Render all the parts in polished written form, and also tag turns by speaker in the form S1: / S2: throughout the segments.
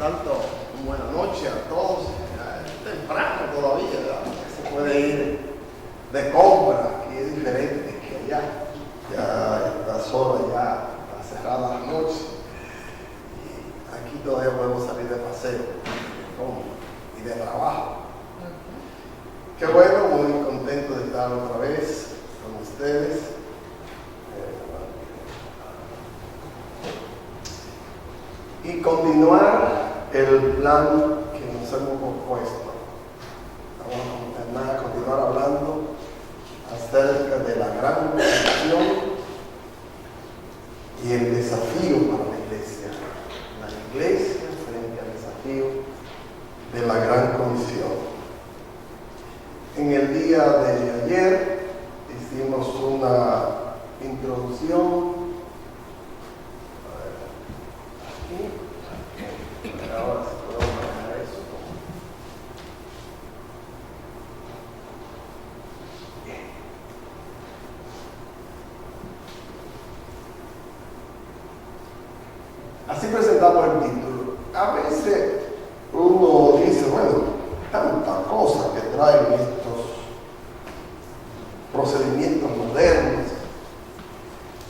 S1: tanto, buena noche a todos. Temprano todavía, ¿verdad? Se puede ir de compra, aquí es diferente que allá. Ya está sola, ya está cerrada la noche. Y aquí todavía podemos salir de paseo y de trabajo. Qué bueno, muy contento de estar otra vez con ustedes. Y continuar el plan que nos hemos propuesto. Vamos a continuar hablando acerca de la gran comisión y el desafío para la iglesia. La iglesia frente al desafío de la gran comisión. En el día de ayer hicimos una introducción. Ahora sí podemos manejar eso. Así presentamos el título. A veces uno dice, bueno, tantas cosas que traen estos procedimientos modernos,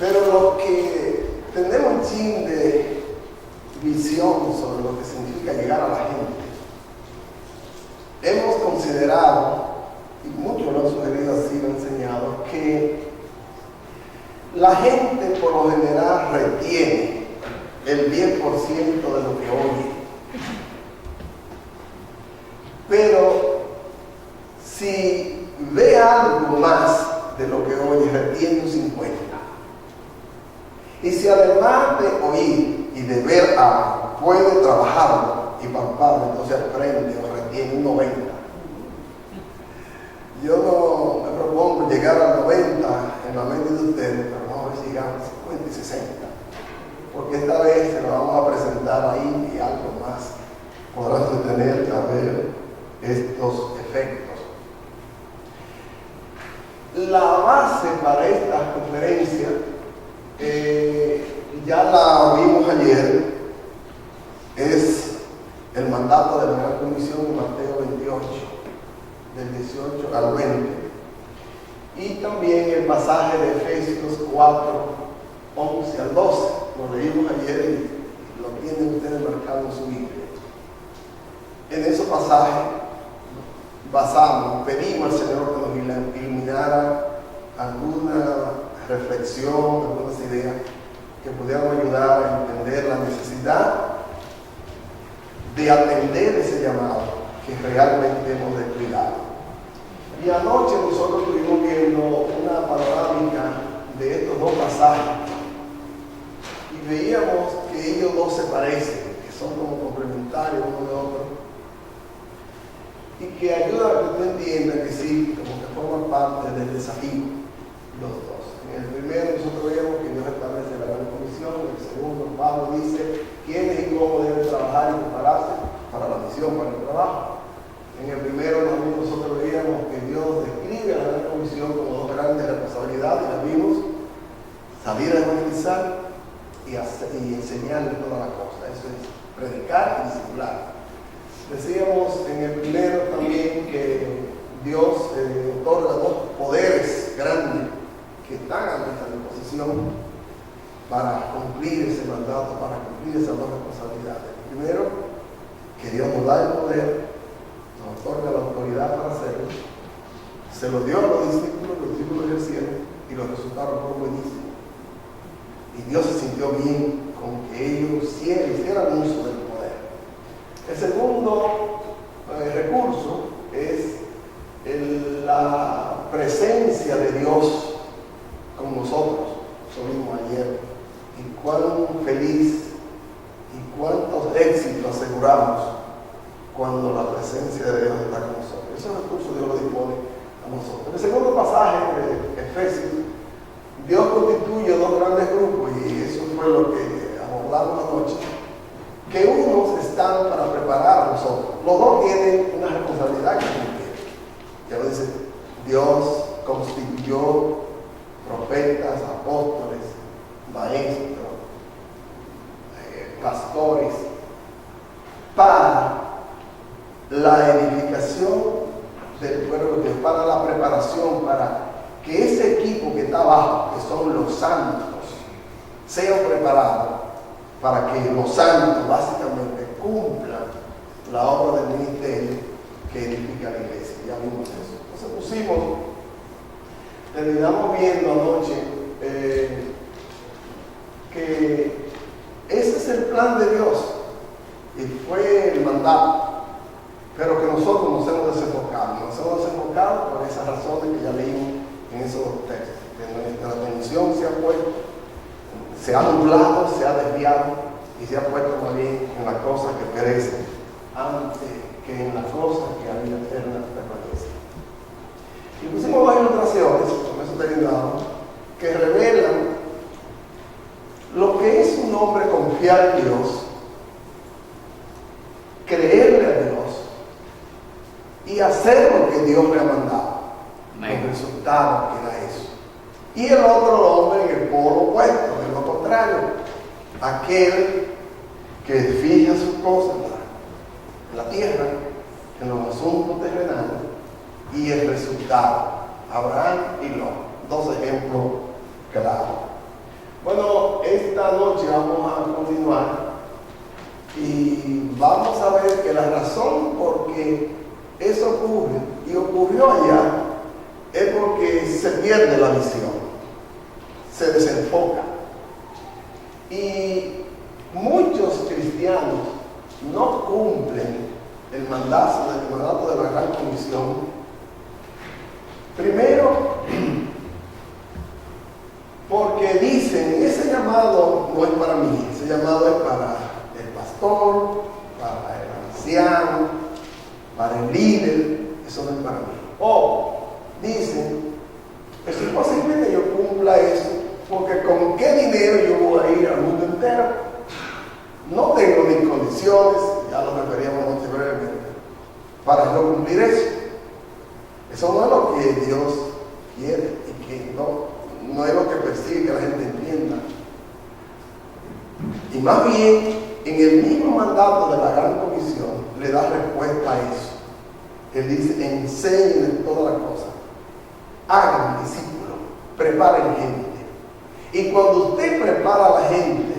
S1: pero lo que tenemos un chin de visión sobre lo que significa llegar a la gente, hemos considerado, y muchos lo han sugerido así, lo han enseñado, que la gente por lo general retiene el 10% de lo que oye. Pero si ve algo más de lo que oye, retiene un 50%. Y si además de oír y de ver algo, puede trabajarlo y palparlo, entonces aprende o retiene un 90%. Yo no me propongo llegar al 90% en la mente de ustedes, pero vamos a ver si llegamos a 50 y 60%. Porque esta vez se lo vamos a presentar ahí y algo más podrán sostener a ver estos efectos. La base para esta conferencia ya la vimos ayer, es el mandato de la Gran Comisión en Mateo 28, del 18 al 20, y también el pasaje de Efesios 4, 11 al 12, lo leímos ayer y lo tienen ustedes marcado en su Biblia. En ese pasaje pedimos al Señor que nos iluminara alguna reflexión, algunas ideas que pudieran ayudar a entender la necesidad de atender ese llamado que realmente hemos descuidado. Y anoche nosotros estuvimos viendo una panorámica de estos dos pasajes y veíamos que ellos dos se parecen, que son como complementarios uno de otro, y que ayudan a que tú entiendas que sí, como que forman parte del desafío, los dos. En el primero nosotros vemos que Dios establece la gran comisión, en el segundo Pablo dice quiénes y cómo deben trabajar y prepararse para la misión, para el trabajo. En el primero también nosotros veíamos que Dios describe a la gran comisión como dos grandes responsabilidades, y las vimos: salir a evangelizar y enseñarle todas las cosas. Eso es predicar y discipular. Decíamos en el primero también que Dios otorga dos poderes grandes que están a nuestra disposición para cumplir ese mandato, para cumplir esas dos responsabilidades. Primero, que Dios nos da el poder, nos otorga la autoridad para hacerlo, se lo dio a los discípulos ejercieron y los resultados fueron buenísimos. Y Dios se sintió bien con que ellos hicieran uso del poder. El segundo recurso es la presencia de Dios con nosotros. Eso vimos ayer. Y cuán feliz y cuántos éxitos aseguramos cuando la presencia de Dios está con nosotros. Ese recurso Dios lo dispone a nosotros. En el segundo pasaje de Efesios, Dios constituye dos grandes grupos, y eso fue lo que abordamos anoche, que unos están para preparar a nosotros. Los dos tienen una responsabilidad que cumplir. Ya lo dice, Dios constituyó profetas, apóstoles, maestros, pastores, para la edificación del pueblo de Dios, para la preparación, para que ese equipo que está abajo, que son los santos, sean preparados para que los santos básicamente cumplan la obra del ministerio que edifica la iglesia. Ya vimos eso. Entonces terminamos viendo anoche que ese es el plan de Dios y fue el mandato, pero que nosotros nos hemos desenfocado por esas razones que ya leímos en esos textos, que nuestra atención se ha nublado, se ha desviado y se ha puesto más bien en las cosas que perecen antes que en las cosas que a vida eterna permanecen. Y pusimos dos ilustraciones, con eso terminamos, que revelan lo que es un hombre confiar en Dios, creerle a Dios y hacer lo que Dios le ha mandado. Los resultados que da eso. Y el otro hombre en el polo opuesto, en lo contrario, aquel que fija sus cosas en la tierra, en los asuntos terrenales, y el resultado, Abraham y Lot, dos ejemplos claros. Bueno, esta noche vamos a continuar y vamos a ver que la razón por qué eso ocurre y ocurrió allá es porque se pierde la visión, se desenfoca. Y muchos cristianos no cumplen el mandato de la gran comisión. Primero, porque dicen, ese llamado no es para mí, ese llamado es para el pastor, para el anciano, para el líder, eso no es para mí. O dicen, es imposible que yo cumpla eso, porque con qué dinero yo voy a ir al mundo entero. No tengo ni condiciones, ya lo referíamos brevemente, para no cumplir eso. Eso no es lo que Dios quiere y que no es lo que persigue que la gente entienda. Y más bien, en el mismo mandato de la gran comisión, le da respuesta a eso. Él dice, enseñen todas las cosas, hagan discípulos, preparen gente. Y cuando usted prepara a la gente,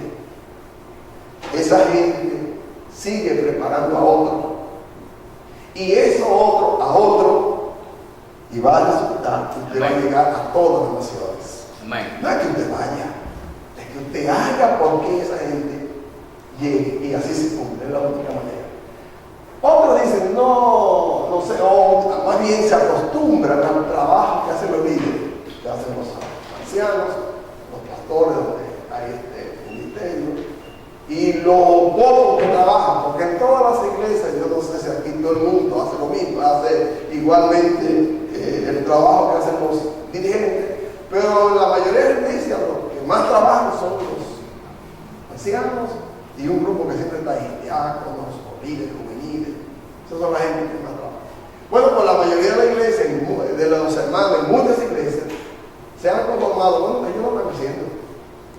S1: esa gente sigue preparando a otro. Y eso otro a otro, y va a resultar que usted va a llegar a todas las naciones.
S2: Amén.
S1: No es que usted vaya, es que usted haga porque esa gente llegue y así se cumple, es la única manera. Otros dicen, no sé, o más bien se acostumbran al trabajo que hacen los líderes, que hacen los ancianos, los pastores, donde hay este ministerio, y los pocos que trabajan, porque en todas las iglesias, yo no sé si aquí todo el mundo hace lo mismo, hace igualmente el trabajo que hacen los dirigentes, pero en la mayoría de las iglesias los que más trabajan son los ancianos y un grupo que siempre está ahí, diáconos o líderes juveniles. Esas son las gente que más trabaja. Bueno, pues la mayoría de la iglesia, de los hermanos, en muchas iglesias, se han conformado, bueno, ellos lo están haciendo.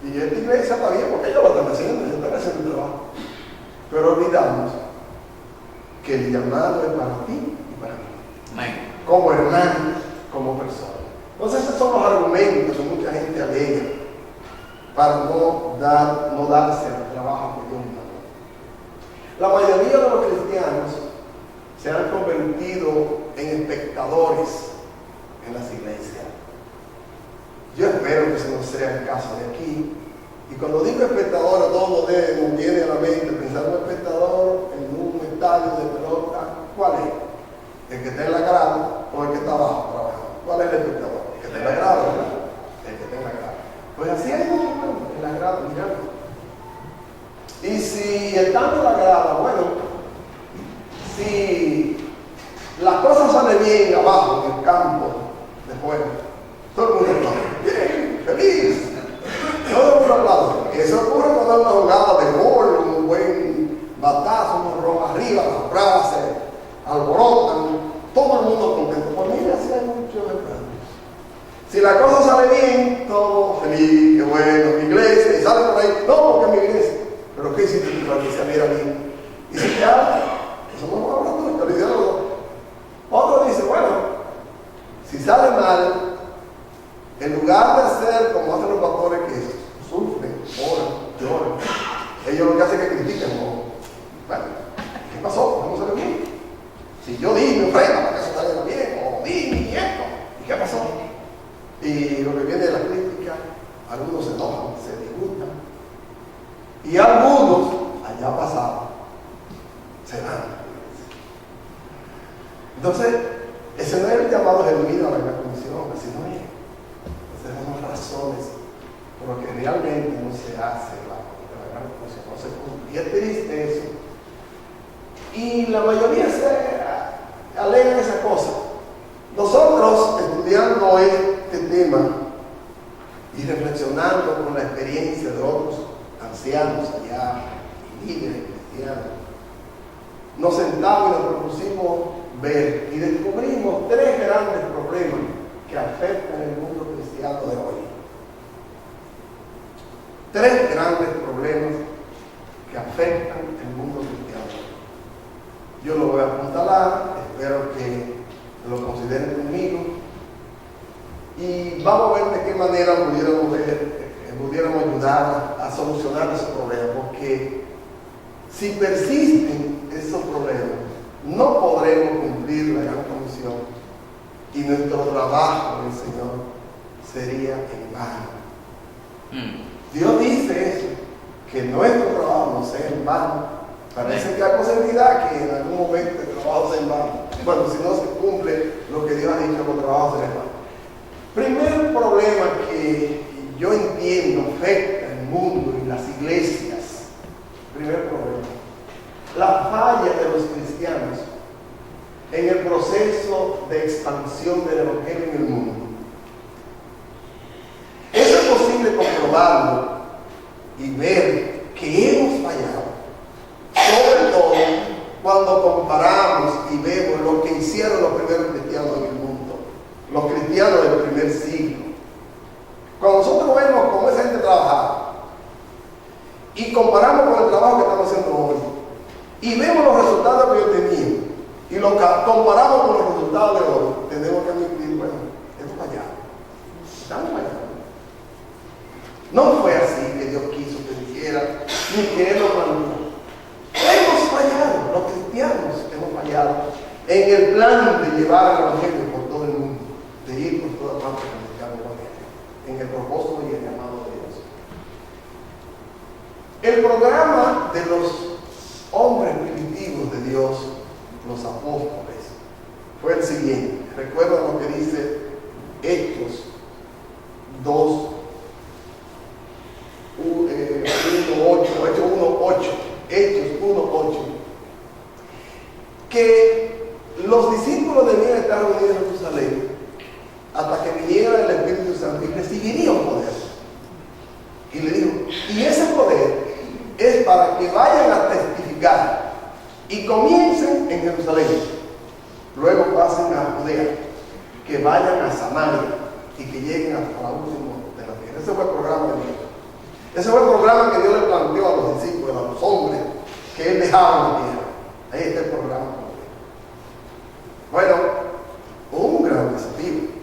S1: Y esta iglesia está bien porque ellos lo están haciendo, ellos están haciendo el trabajo. Pero olvidamos que el llamado es para ti y para mí.
S2: Amén.
S1: Como hermanos, como personas. Entonces esos son los argumentos que mucha gente alega para no darse el trabajo que Dios mandó. La mayoría de los cristianos se han convertido en espectadores en las iglesias. Yo espero que ese no sea el caso de aquí. Y cuando digo espectador, todo nos viene a la mente pensar un espectador en un estadio de pelota. ¿Cuál es? ¿El que está en la grada o el que está abajo trabajando? ¿Cuál es el espectador? El que está en la grada, ¿verdad? El que está en la grada. Pues así hay muchos en la grada, mirando. Y si estando en la grada, bueno, si las cosas salen bien abajo, en el campo de juego, todo el mundo aplaude. Bien, feliz. Todo el mundo aplaude. Eso ocurre cuando hay una jugada de gol, un buen batazo, un rojo arriba, las brazos alborotan, todo el mundo contento. Por mí así hay muchos ejemplos. Si la cosa sale bien, todo feliz, qué bueno, mi iglesia, y sale por ahí, no, porque es mi iglesia. Pero ¿qué hiciste tú para que saliera bien? Dice que habla, eso no lo habla tú, el ideólogo. Otro dice, bueno, si sale mal, en lugar de hacer como hacen los pastores que sufren, oran, lloran, ellos lo que hacen es que critican. Bueno, ¿qué pasó? ¿Cómo se ve bien? Si yo di mi ofrenda para que eso salga bien, o di mi esto, ¿y qué pasó? Y lo que viene de la crítica, algunos se enojan, se disgustan, y algunos, allá pasado, se van. Entonces, ese no es el llamado genuino a la gran comisión, así no es. Tenemos razones por lo que realmente no se hace la gran comisión, no se cumple. Y es triste eso. Y la mayoría se alegan esa cosa. Nosotros, estudiando este tema y reflexionando con la experiencia de otros ancianos allá, líderes cristianos, nos sentamos y nos propusimos ver y descubrimos tres grandes problemas que afectan el mundo cristiano de hoy. Tres grandes problemas que afectan el mundo cristiano. Yo lo voy a apuntalar, espero que lo consideren conmigo y vamos a ver de qué manera pudiéramos ayudar a solucionar esos problemas, porque si persisten esos problemas, no podremos cumplir la gran comisión y nuestro trabajo en el Señor sería en vano. Dios dice eso, que nuestro trabajo no sea en vano. Parece que hay posibilidad que en algún momento el trabajo sea en vano. Bueno, si no se cumple lo que Dios ha dicho, el trabajo será en vano. Primer problema que yo entiendo afecta el mundo y las iglesias. Primer problema, la falla de los cristianos en el proceso de expansión del evangelio en el mundo. Eso es posible comprobarlo y ver que hemos fallado, sobre todo cuando comparamos y vemos lo que hicieron los primeros cristianos en el mundo, los cristianos del primer siglo. Cuando nosotros vemos cómo esa gente trabajaba y comparamos con el trabajo que estamos haciendo hoy y vemos los resultados que ellos tenían y lo comparamos con los resultados de hoy, tenemos que admitir, bueno, esto fallado, estamos fallando. No fue así que Dios quiso que dijera, ni que Él lo mandó. Hemos fallado, los cristianos hemos fallado en el plan de llevar el evangelio por todo el mundo, de ir por todas partes a predicar el evangelio, en el propósito y el llamado de Dios. El programa de los hombres primitivos de Dios, los apóstoles, fue el siguiente. Recuerda lo que dice Hechos 2, 1:8, que los discípulos debían estar reunidos en Jerusalén hasta que viniera el Espíritu Santo y recibirían poder. Y le dijo, y ese poder es para que vayan a testificar y comiencen en Jerusalén, luego pasen a Judea, que vayan a Samaria y que lleguen hasta la última de la tierra. Ese fue el programa de Dios. Ese fue el programa que Dios le planteó a los discípulos, a los hombres que Él dejaba en la tierra. Ahí está el programa. Bueno, un gran desafío.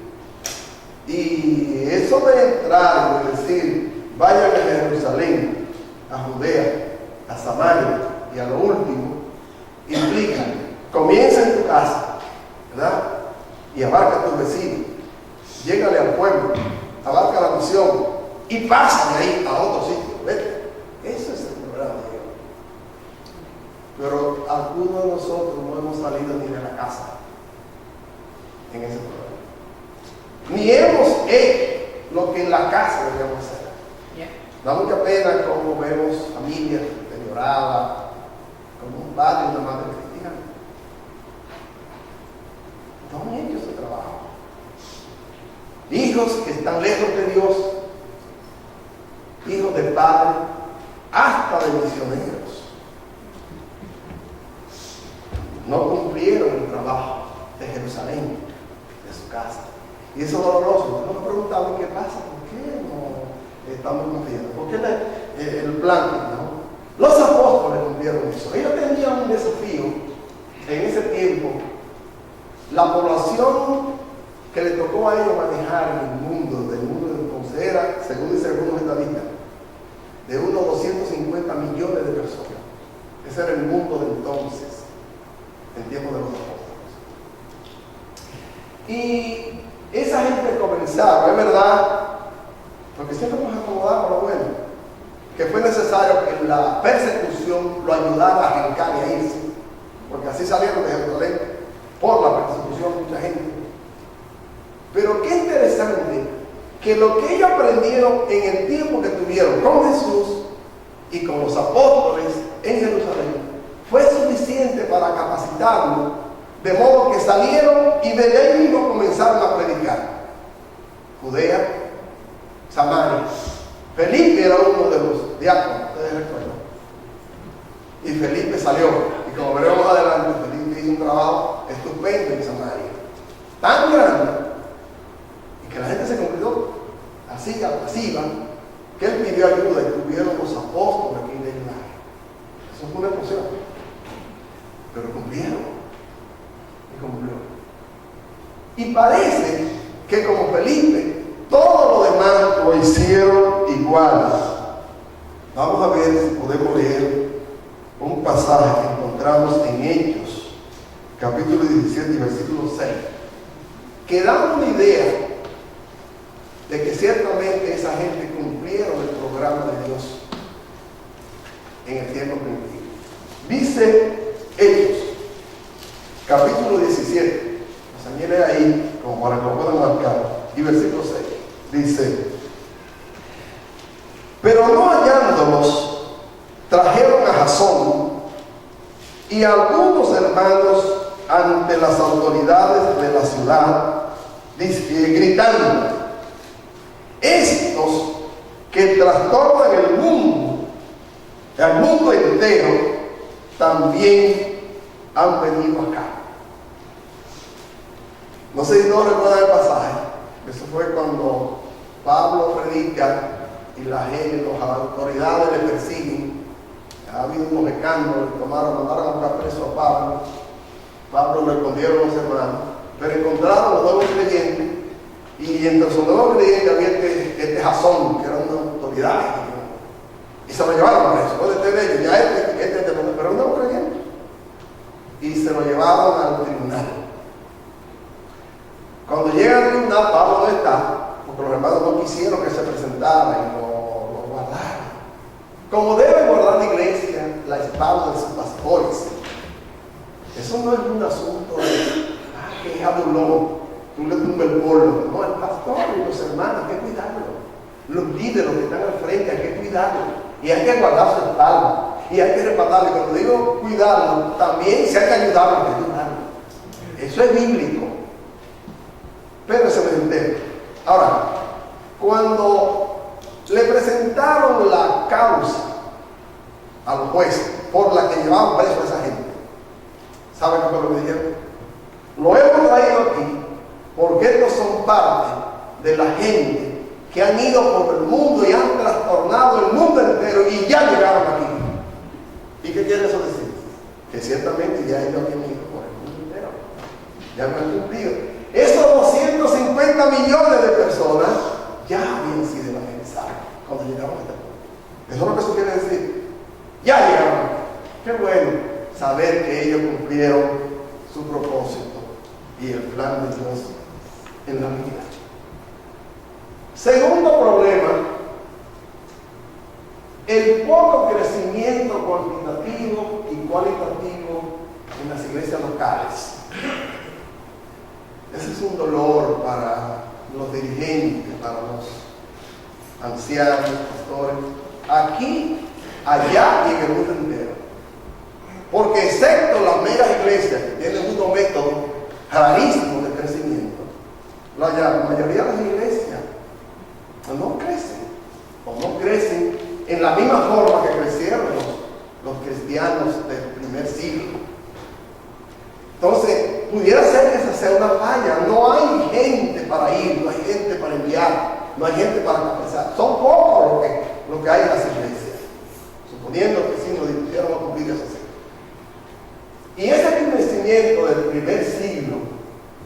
S1: Y eso de entrar y decir, vayan a Jerusalén, a Judea, a Samaria y a lo último, implica, comienza en tu casa, ¿verdad? Y abarca a tus vecinos, llégale al pueblo, abarca la misión y pasa de ahí a otro sitio. ¿Ves? Eso es el programa de Dios. Pero algunos de nosotros no hemos salido ni de la casa en ese programa. Ni hemos hecho lo que en la casa debemos hacer. Da mucha pena como vemos familias deterioradas, como un padre y una madre cristiana. No han hecho ese trabajo. Hijos que están lejos de Dios, hijos de padres, hasta de misioneros, no cumplieron el trabajo de Jerusalén, de su casa. Y eso es doloroso. Nos preguntamos qué pasa, por qué no estamos confiando, por qué el plan, ¿no? Los apóstoles cumplieron eso. Ellos tenían un desafío en ese tiempo. La población que le tocó a ellos manejar en el mundo, del mundo de entonces, era, según dicen algunos estadistas, de unos 250 millones de personas. Ese era el mundo de entonces, en tiempo de los apóstoles. Y esa gente comenzaba, es verdad, porque siempre nos acomodamos a lo bueno, que fue necesario que la persecución lo ayudara a arrancar y a irse, porque así salieron de Jerusalén por la persecución de mucha gente. Pero qué interesante que lo que ellos aprendieron en el tiempo que tuvieron con Jesús y con los apóstoles en Jerusalén fue suficiente para capacitarlos, de modo que salieron y desde ahí mismo comenzaron a predicar. Judea, Samaria. Felipe era uno de los diáconos, ustedes recuerdan. Y Felipe salió, y como veremos adelante, Felipe hizo un trabajo estupendo en Samaria, tan grande, y que la gente se convirtió así, pasiva, que él pidió ayuda y tuvieron los apóstoles aquí en el lugar. Eso fue una emoción. Pero cumplieron. Y cumplió. Y parece que como Felipe, todo lo demás lo hicieron igual. Vamos a ver si podemos leer un pasaje que encontramos en Hechos, capítulo 17, versículo 6, que da una idea de que ciertamente esa gente cumplieron el programa de Dios en el tiempo primitivo. Dice Hechos, capítulo 17, nos añade ahí, como para que lo puedan marcar, y versículo 6, dice: pero no hallándolos, trajeron a Jasón y a algunos hermanos ante las autoridades de la ciudad, gritando: estos que trastornan el mundo entero, también han venido acá. No sé si todos recuerdan el pasaje. Eso fue cuando Pablo predica y las autoridades le persiguen. Ha habido unos escándalos, mandaron a buscar preso a Pablo. Pablo le respondieron a los hermanos, pero encontraron a los nuevos creyentes, y entre esos nuevos creyentes había este Jasón, que era una autoridad, y se lo llevaron preso. Puede tener ellos, ya pero un nuevo creyente, y se lo llevaron al tribunal. Cuando llega al tribunal, Pablo no está, porque los hermanos no quisieron que se presentara y lo guardaron. Como debe guardar la iglesia la espalda de sus pastores. Eso no es un asunto de que es abulón, tú le tumbas el polvo. No, el pastor y los hermanos hay que cuidarlo. Los líderes, los que están al frente, hay que cuidarlo. Y hay que guardar su espalda. Y hay que respaldarlo. Y cuando digo cuidarlo, también se hay que ayudarlo, hay que ayudarlo. Eso es bíblico. Pero se me entera. Ahora, cuando le presentaron la causa a los jueces por la que llevaban preso a esa gente, ¿saben qué fue lo que dijeron? Lo hemos traído aquí porque estos son parte de la gente que han ido por el mundo y han trastornado el mundo entero y ya llegaron aquí. ¿Y qué quiere eso decir? Que ciertamente ya ellos habían ido por el mundo entero. Ya no han cumplido. Esos 250 millones de personas ya habían sido evangelizados cuando llegaron a este punto. Eso es lo que eso quiere decir. Ya llegaron. Qué bueno saber que ellos cumplieron su propósito y el plan de Dios en la vida. Segundo problema, el poco crecimiento cuantitativo y cualitativo en las iglesias locales. Ese es un dolor para los dirigentes, para los ancianos, pastores, aquí, allá y en el mundo entero. Porque excepto las megas iglesias que tienen unos métodos rarísimos de crecimiento, la mayoría de las iglesias no crecen, o no crecen en la misma forma que crecieron los cristianos del primer siglo. Entonces, pudiera ser que esa sea una falla. No hay gente para ir, no hay gente para enviar, no hay gente para capacizar. Son pocos lo que hay en las iglesias, suponiendo que sí nos dispusieron a cumplir esa secta. crecimiento del primer siglo,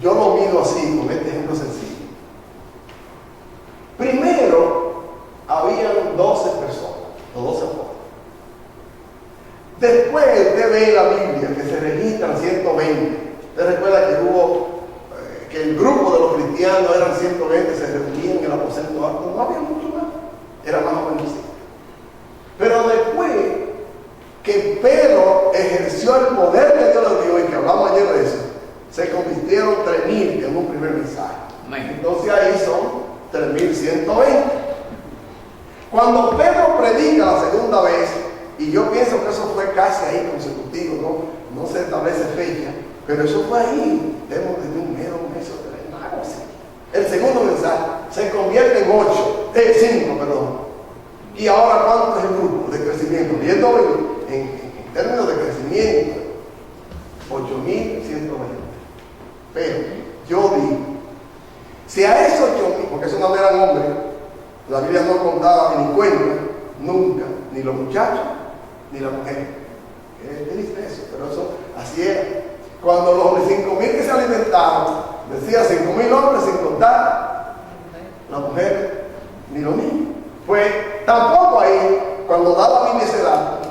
S1: yo lo mido así, con este ejemplo sencillo. Primero, habían 12 personas, los 12 apóstoles. Después, usted ve en la Biblia que se registran 120. Usted recuerda que que el grupo de los cristianos eran 120, se reunían en el aposento alto, no había mucho más, era más o menos así. Pero después que Pedro ejerció el poder que Dios le dio, y que hablamos ayer de eso, se convirtieron 3,000 en un primer mensaje. Entonces ahí son 3,120. Cuando Pedro predica la segunda vez, y yo pienso que eso fue casi ahí consecutivo, no se establece fecha, pero eso fue ahí, debemos de un mes o 3, algo así. El segundo mensaje se convierte en 5, perdón. Y ahora, ¿cuánto es el grupo de crecimiento? Viendo en términos de crecimiento, 8,120. Pero yo digo, si a esos 8,000, porque esos no eran hombres, la Biblia no contaba ni cuenta, nunca, ni los muchachos, ni las mujeres. Es triste eso, pero eso así era. Cuando los 5,000 que se alimentaron, decía 5,000 hombres sin contar las mujeres, ni los niños. Pues tampoco ahí, cuando da la Biblia ese dato,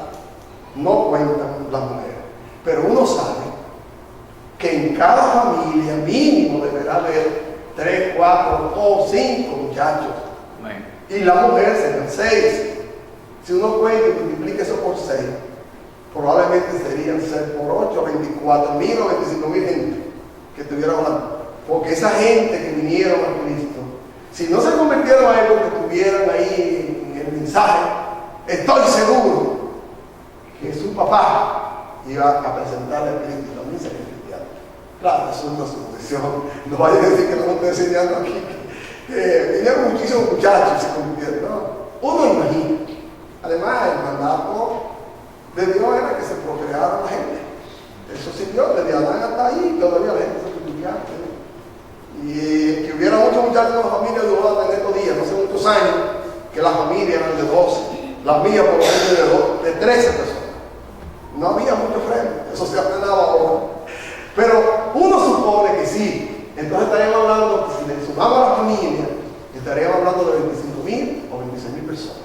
S1: no cuentan las mujeres. Pero uno sabe que en cada familia mínimo deberá haber 3, 4 o 5 muchachos. Y la mujer serían 6. Si uno cuenta y multiplica eso por 6, probablemente serían 6 por 8, 24,000 o 25,000 gente que estuvieran hablando. Porque esa gente que vinieron a Cristo, si no se convirtieron a él porque estuvieran ahí en el mensaje, estoy seguro que su papá iba a presentarle a Cristo y también sería cristiano. Claro, eso es una suposición. No vaya a decir que no me estoy enseñando aquí. Vinieron muchísimos muchachos y se convirtieron. No, uno imagina. Además, el mandato de Dios era que se procreara la gente. Eso sirvió desde Adán hasta ahí, todavía la gente se convirtió. Y que hubiera muchos muchachos en la familia duró hasta en estos días, no hace muchos años, que las familias eran de 12, las mías por lo menos de 13 personas. No había mucho freno, eso se aprenaba ahora. Pero uno supone que sí. Entonces estaríamos hablando, si le sumamos a la familia, estaríamos hablando de 25,000 o 26,000 personas.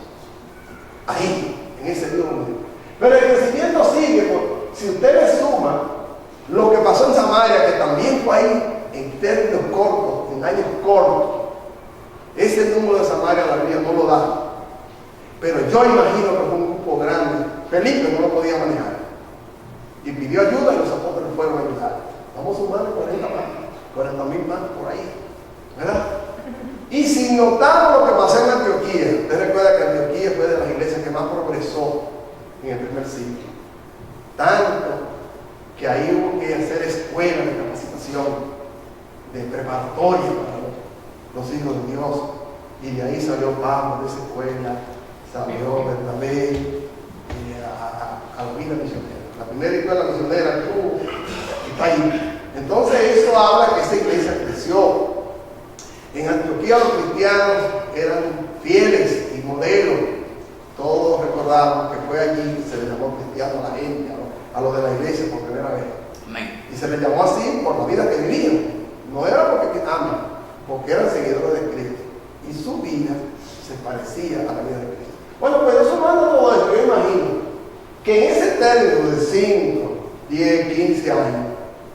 S1: Ahí, en ese mismo momento. Pero el crecimiento sigue, porque si usted le suma lo que pasó en Samaria, que también fue ahí, en términos cortos, en años cortos, ese número de Samaria la Biblia no lo da. Pero yo imagino que fue un grupo grande. Felipe no lo podía manejar. Y pidió ayuda y los apóstoles fueron a ayudar. Vamos a sumar 40,000 más por ahí. ¿Verdad? Y si notamos lo que pasó en Antioquía, usted recuerda que Antioquía fue de las iglesias que más progresó en el primer siglo. Tanto que ahí hubo que hacer escuelas de capacitación, de preparatoria para los hijos de Dios. Y de ahí salió Pablo de esa escuela, salió Bernabé a la vida misionera. La primera escuela misionera está ahí. Entonces eso habla que esa iglesia creció. En Antioquía los cristianos eran fieles y modelos. Todos recordamos que fue allí que se le llamó cristiano a la gente, a los de la iglesia por primera vez. Amén. Y se les llamó así por la vida que vivían. No era porque aman, porque eran seguidores de Cristo. Y su vida se parecía a la vida de Cristo. Bueno, pues eso manda todo eso. Yo imagino que en ese término de 5, 10, 15 años,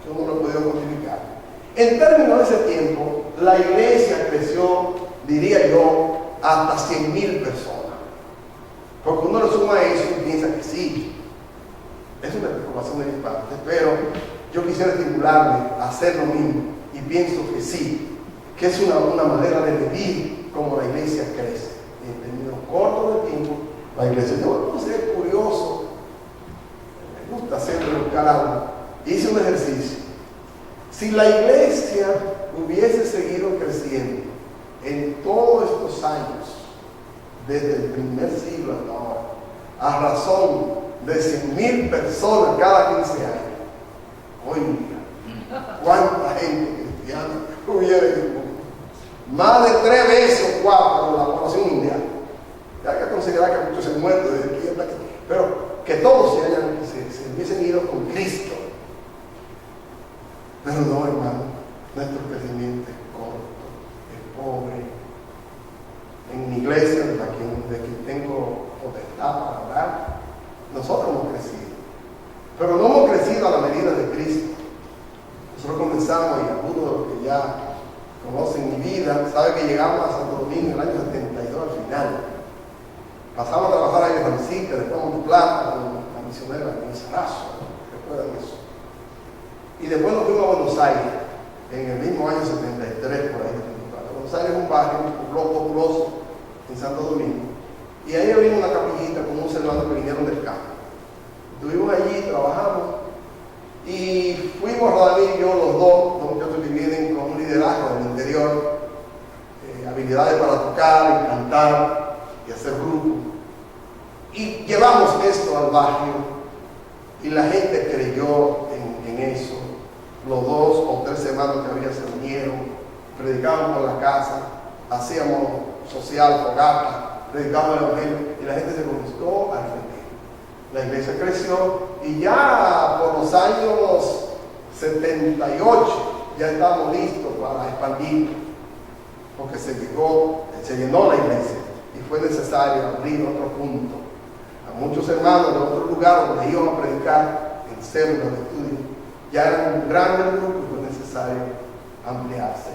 S1: yo no lo he podido cuantificar. En términos de ese tiempo, la iglesia creció, diría yo, hasta 100,000 personas. Porque uno le suma eso y piensa que sí. Es una preocupación de mi parte, pero yo quisiera estimularme a hacer lo mismo. Y pienso que sí, que es una manera de medir cómo la iglesia crece. En términos cortos de tiempo, la iglesia. Yo voy a ser curioso, me gusta siempre buscar algo. Hice un ejercicio. Si la iglesia hubiese seguido creciendo en todos estos años, desde el primer siglo hasta ahora, a razón de 100,000 personas cada 15 años, oiga, ¿cuánta gente cristiana hubiera en el mundo? Más de 3 veces o 4 de la población mundial. Hay que considerar que muchos se han muerto desde aquí hasta aquí, pero que todos se hubiesen ido con Cristo. Pero no, hermano, nuestro crecimiento es corto, es pobre. En mi iglesia, de quien tengo potestad para hablar, nosotros hemos crecido. Pero no hemos crecido a la medida de Cristo. Nosotros comenzamos, y algunos de los que ya conocen mi vida, saben que llegamos a Santo Domingo en el año 72 al final. Pasamos a trabajar ahí en Francisca, después a Monteplata, con la misionera en Sarazo, recuerdan eso. Y después nos fuimos a Buenos Aires, en el mismo año 73, por ahí. Buenos Aires es un barrio, un pueblo populoso en Santo Domingo. Y ahí había una capillita con unos hermanos que vinieron del campo. Estuvimos allí, trabajamos. Y fuimos, Rodamín y yo, los dos muchachos que vienen con un liderazgo del interior, habilidades para tocar y cantar y hacer grupo. Y llevamos esto al barrio y la gente creyó en eso. Los 2 o 3 hermanos que había se unieron, predicaban por la casa, hacíamos social, fogata, predicábamos el evangelio y la gente se comenzó a arrepentir. La iglesia creció y ya por los años 78 ya estábamos listos para expandir, porque se llenó la iglesia y fue necesario abrir otro punto. A muchos hermanos de otro lugar donde íbamos a predicar en células de estudio, ya era un gran grupo y fue necesario ampliarse.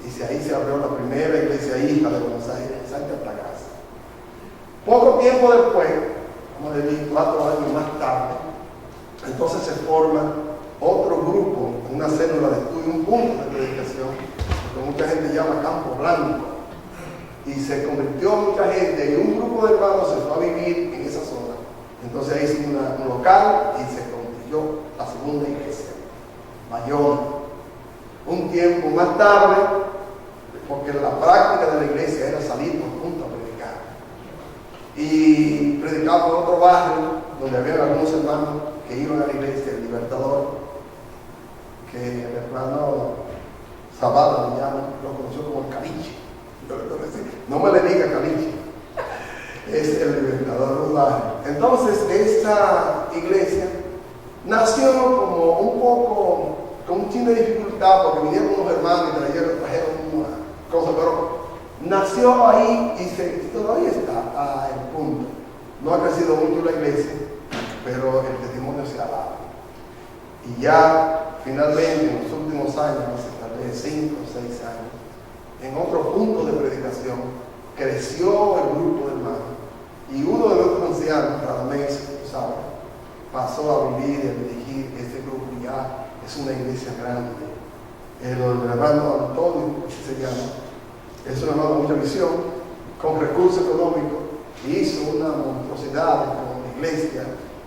S1: Y ahí se abrió la primera iglesia hija de Buenos Aires, en Santa Casa. Poco tiempo después, como le dije, 4 años más tarde, entonces se forma otro grupo, una célula de estudio, un punto de predicación, que mucha gente llama Campo Blanco, y se convirtió mucha gente, y un grupo de hermanos se fue a vivir en esa zona. Entonces ahí hizo un local y se convirtió la segunda iglesia, Bayona. Un tiempo más tarde, porque la práctica de la iglesia era salir por punto a predicar. Y predicaba por otro barrio, donde había algunos hermanos que iban a la iglesia, el Libertador, que el hermano Zapata lo conoció como el Caliche. No me le diga Caliche, es el Libertador, un barrio. Entonces, esta iglesia nació como un poco, con un chin de dificultad, porque vinieron unos hermanos y trajeron una cosa, pero nació ahí y todavía está en punto. No ha crecido mucho la iglesia, pero el testimonio se ha dado. Y ya finalmente en los últimos años, hace tal vez 5 o 6 años, en otro punto de predicación, creció el grupo de hermanos. Y uno de nuestros ancianos, Radamés, ¿sabes?, pasó a vivir y a dirigir este grupo. Ya es una iglesia grande. El hermano Antonio, así se llama, es un hermano de mucha visión, con recursos económicos, hizo una monstruosidad con la iglesia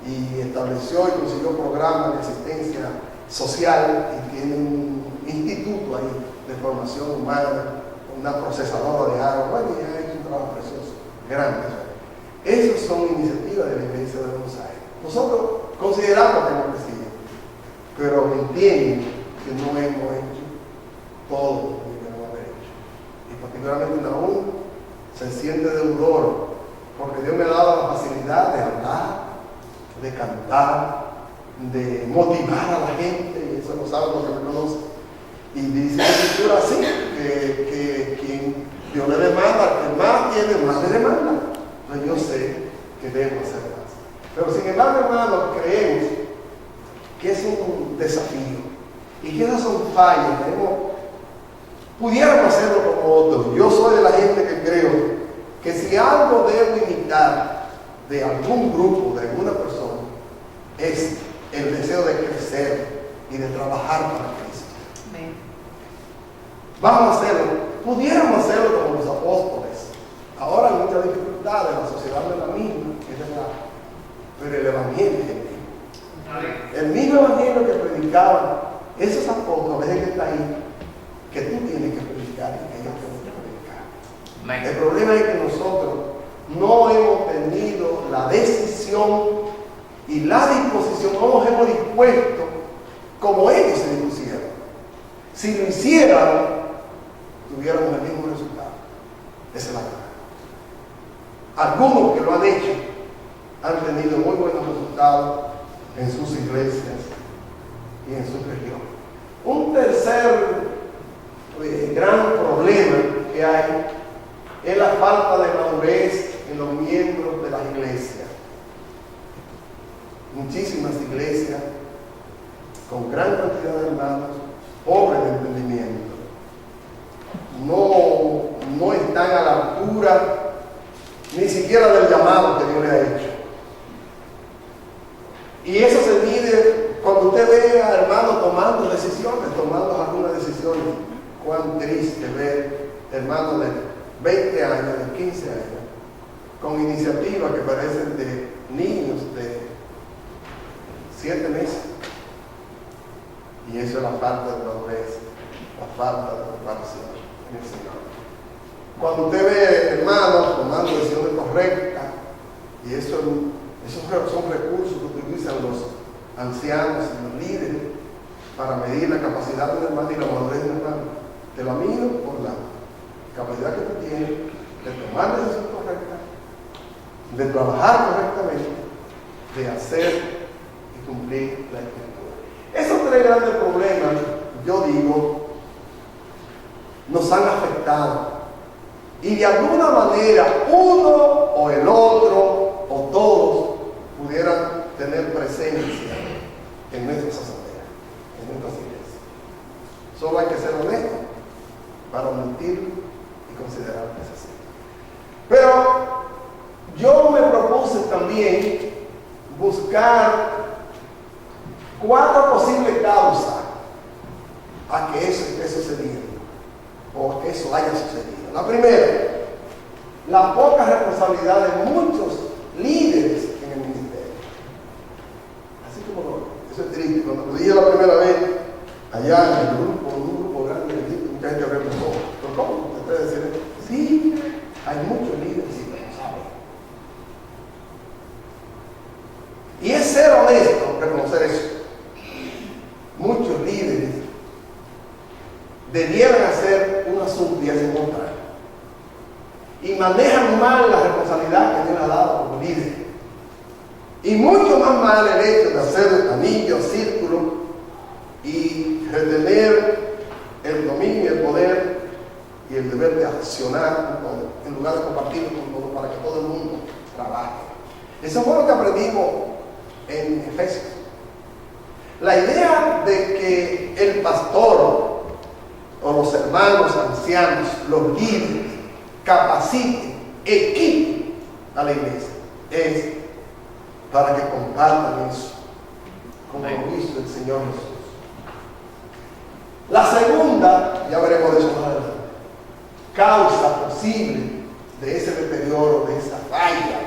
S1: y estableció y consiguió programas de asistencia social y tiene un instituto ahí de formación humana, una procesadora de agua. Bueno, y ha hecho un trabajo precioso, grande. Esas son iniciativas de la iglesia de Buenos Aires. Nosotros consideramos que hemos crecido, pero entienden que no hemos hecho todo lo que debemos haber hecho. Y particularmente aún se siente deudor, porque Dios me ha dado la facilidad de hablar, de cantar, de motivar a la gente, y eso lo saben los que me conocen. Y dice la escritura así, que quien Dios le demanda, que más tiene, más le demanda. Entonces yo sé que debo hacer más. Pero sin embargo, hermanos, creemos que es un desafío y que esas son fallas. Pudiéramos hacerlo como otros. Yo soy de la gente que creo que si algo debo imitar de algún grupo, de alguna persona, es el deseo de crecer y de trabajar para Cristo. Amén. Vamos a hacerlo. Pudiéramos hacerlo como los apóstoles. Ahora hay muchas dificultades, la sociedad no es la misma, es verdad, pero el evangelio es el mismo. El mismo evangelio que predicaban esos apóstoles es el que está ahí, que tú tienes que predicar y que ellos tienen que predicar. Amén. El problema es que nosotros no hemos tenido la decisión y la disposición, no nos hemos dispuesto como ellos se dispusieron. Si lo hicieran, tuviéramos el mismo resultado. Esa es la verdad. Algunos que lo han hecho han tenido muy buenos resultados en sus iglesias y en sus regiones. Un tercer gran problema que hay es la falta de madurez en los miembros de las iglesias. Muchísimas iglesias con gran cantidad de hermanos pobres de entendimiento no están a la altura ni siquiera del llamado que Dios le ha hecho. Y eso se mide cuando usted ve a hermanos tomando decisiones, tomando algunas decisiones. Cuán triste ver hermanos de 20 años, de 15 años, con iniciativas que parecen de niños de 7 meses. Y eso es la falta de madurez, la falta de preparación en el Señor. Cuando usted ve hermanos tomando decisiones correctas, y esos son recursos que utilizan los ancianos y los líderes para medir la capacidad de un hermano y la madurez de un hermano. Te la mido por la capacidad que tú tienes de tomar decisiones correctas, de trabajar correctamente, de hacer y cumplir la Escritura. Esos 3 grandes problemas, yo digo, nos han afectado. Y de alguna manera, uno o el otro o todos pudieran tener presencia en nuestras asambleas, en nuestras iglesias. Solo hay que ser honesto para admitirlo y considerar que es así. Pero yo me propuse también buscar 4 posibles causas a que eso esté sucediendo o a que eso haya sucedido. La primera, la poca responsabilidad de muchos líderes en el ministerio. Así como eso es triste. Cuando lo dije la primera vez, allá en el grupo, un grupo grande, mucha gente me preguntó, ¿pero cómo ustedes decían? Sí, hay muchos líderes y no saben. Y es ser honesto reconocer eso. Muchos líderes debieran hacer un asunto y hacen contrario. Y manejan mal la responsabilidad que Dios le ha dado como líder. Y mucho más mal el hecho de hacer anillos, círculos y retener el dominio, el poder y el deber de accionar con todo, en lugar de compartirlo con todo para que todo el mundo trabaje. Eso fue lo que aprendimos en Efesios. La idea de que el pastor o los hermanos ancianos, los líderes, capaciten, equipen a la iglesia, es para que compartan eso, como lo hizo el Señor Jesús. La segunda, ya veremos de eso más adelante, causa posible de ese deterioro, de esa falla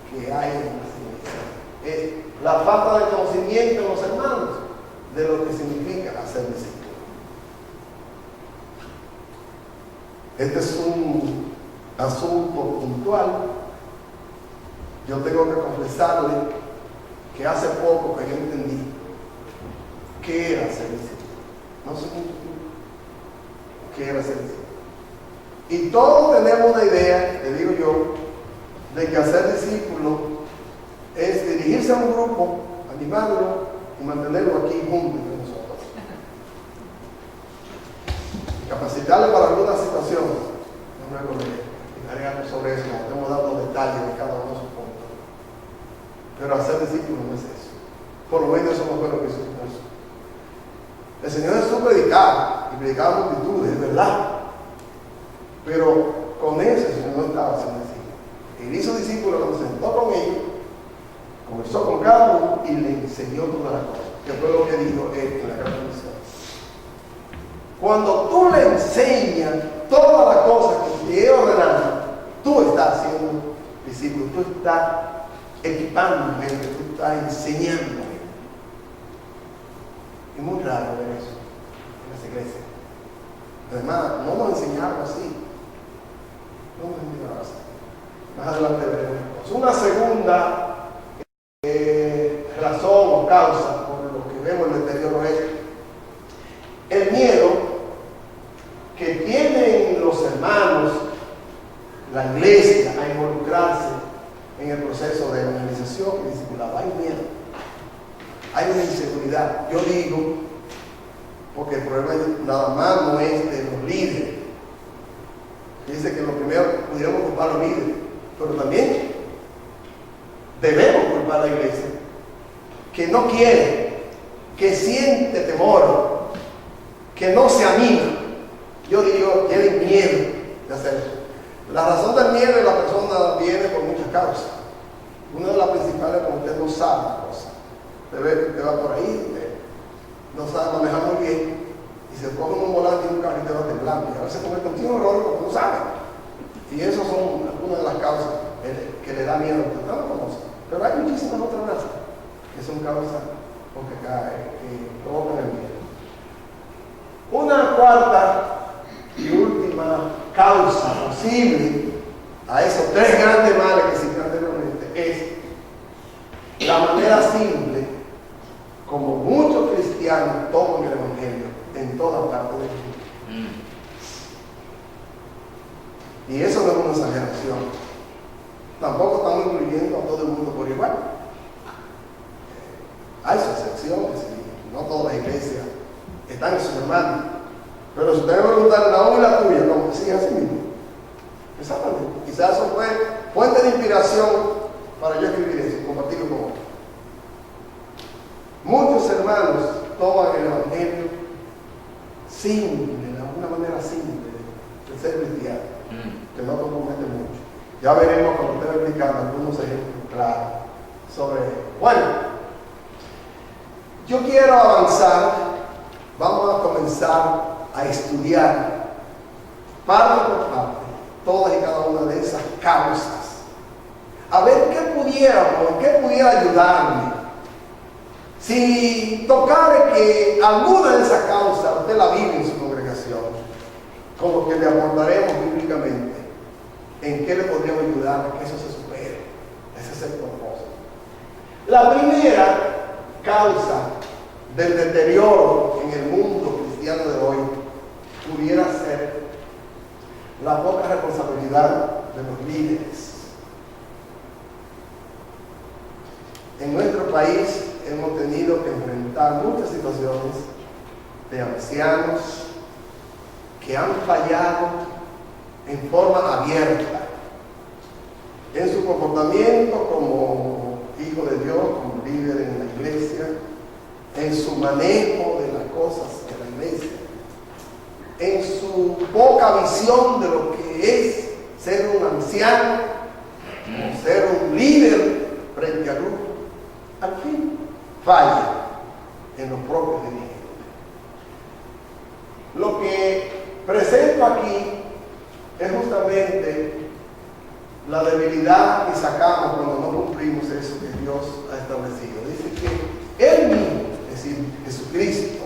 S1: que hay en las iglesias, es la falta de conocimiento en los hermanos de lo que significa hacer discípulos. Este es un asunto puntual. Yo tengo que confesarle que hace poco que yo entendí qué era ser discípulo. No sé qué era ser discípulo. Y todos tenemos una idea, le digo yo, de que hacer discípulo es dirigirse a un grupo, animarlo y mantenerlo aquí junto entre nosotros. Capacitarle para alguna situación. No me acuerdo, explicaré algo sobre eso, estamos dando detalles de cada uno de sus puntos. Pero hacer discípulo no es eso. Por lo menos eso no fue lo que hizo Jesús. El Señor Jesús predicaba, y predicaba multitudes, es verdad. Pero con eso el Señor no estaba haciendo discípulo. Él hizo discípulos cuando se sentó con ellos, conversó con cada uno y le enseñó todas las cosas, que fue lo que dijo él en la gran comisión. Cuando tú le enseñas todas las cosas que te he ordenado, tú estás haciendo discípulo, tú estás equipando gente, tú estás enseñando. Es muy raro ver eso en las iglesias. Además, no nos enseñaron así. No nos enseñaron así. Más adelante veremos. Una segunda razón o causa por lo que vemos en el deterioro es el miedo que tienen los hermanos, la iglesia, a involucrarse en el proceso de evangelización y discipulado. Hay miedo, hay una inseguridad. Yo digo porque el problema nada más no es de los líderes. Dice que lo primero pudiéramos culpar a los líderes, pero también debemos culpar a la iglesia, que no quiere, que siente temor, que no se anima. Yo digo, tiene miedo de hacer eso. La razón del miedo de la persona viene por muchas causas. Una de las principales es porque usted no sabe la cosa. Usted va por ahí, usted no sabe manejar muy bien, y se coge un volante y un carro y te va temblando. Y a veces comete un tío error porque no sabe. Y esas son algunas de las causas que le da miedo a usted. No lo conoce. Pero hay muchísimas otras razas que son causas porque que provocan el miedo. Una cuarta y última causa posible a esos tres grandes males que cité anteriormente es la manera simple como muchos cristianos toman el evangelio en toda parte del mundo. Y eso no es una exageración. Tampoco estamos incluyendo a todo el mundo por igual. Hay sus excepciones y no todas las iglesias están en sus hermanos. Pero si usted me pregunta la obra y la tuya, como decía así mismo. Exactamente. Quizás eso fue fuente de inspiración para yo escribir eso, compartirlo con otros. Muchos hermanos toman el evangelio simple, de una manera simple de ser cristiano, que no compromete mucho. Ya veremos cuando usted va explicando algunos ejemplos claros sobre ello. Bueno, yo quiero avanzar. Vamos a comenzar a estudiar parte por parte todas y cada una de esas causas, a ver qué pudiera ayudarme. Si tocara que alguna de esas causas usted la vive en su congregación, con lo que le abordaremos bíblicamente, en qué le podríamos ayudar a que eso se supere. Ese es el propósito. La primera causa del deterioro en el mundo cristiano de hoy pudiera ser la poca responsabilidad de los líderes. En nuestro país hemos tenido que enfrentar muchas situaciones de ancianos que han fallado en forma abierta en su comportamiento como hijo de Dios, como líder en la iglesia, en su manejo de las cosas de la iglesia, en su poca visión de lo que es ser un anciano o ser un líder frente al grupo. Al fin, falla en los propios dirigentes. Lo que presento aquí es justamente la debilidad que sacamos cuando no cumplimos eso que Dios ha establecido. Dice que Él mismo, es decir, Jesucristo,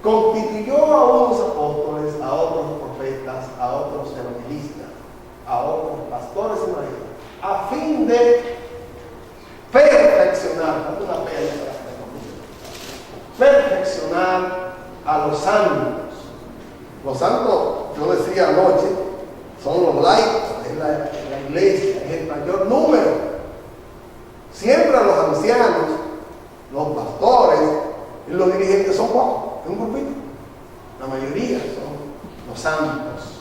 S1: constituyó a unos apóstoles, a otros profetas, a otros evangelistas, a otros pastores y maestros, a fin de perfeccionar a los santos. Los santos, yo decía anoche, son los laicos, es la iglesia, es el mayor número. Siempre los ancianos, los pastores y los dirigentes son pocos, es un grupito. La mayoría son los santos.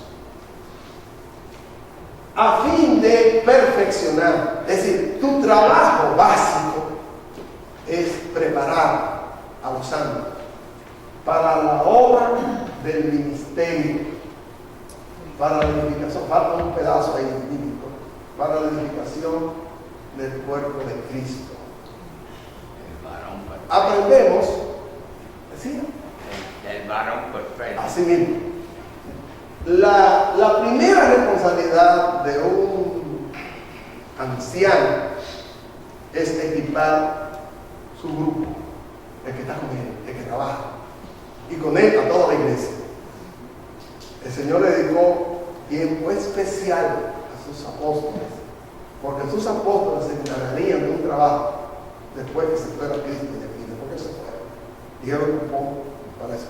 S1: A fin de perfeccionar, es decir, tu trabajo básico es preparar a los santos para la obra del ministerio, para la edificación, falta un pedazo ahí bíblico, para la edificación del cuerpo de Cristo. Aprendemos, ¿sí?
S2: El varón perfecto.
S1: Así mismo. La primera responsabilidad de un anciano es equipar su grupo, el que está con él, el que trabaja, y con él a toda la iglesia. El Señor le dedicó tiempo especial a sus apóstoles, porque sus apóstoles se encargarían de un trabajo después que se fuera Cristo de aquí, después que se fuera. Y Él lo ocupó para eso.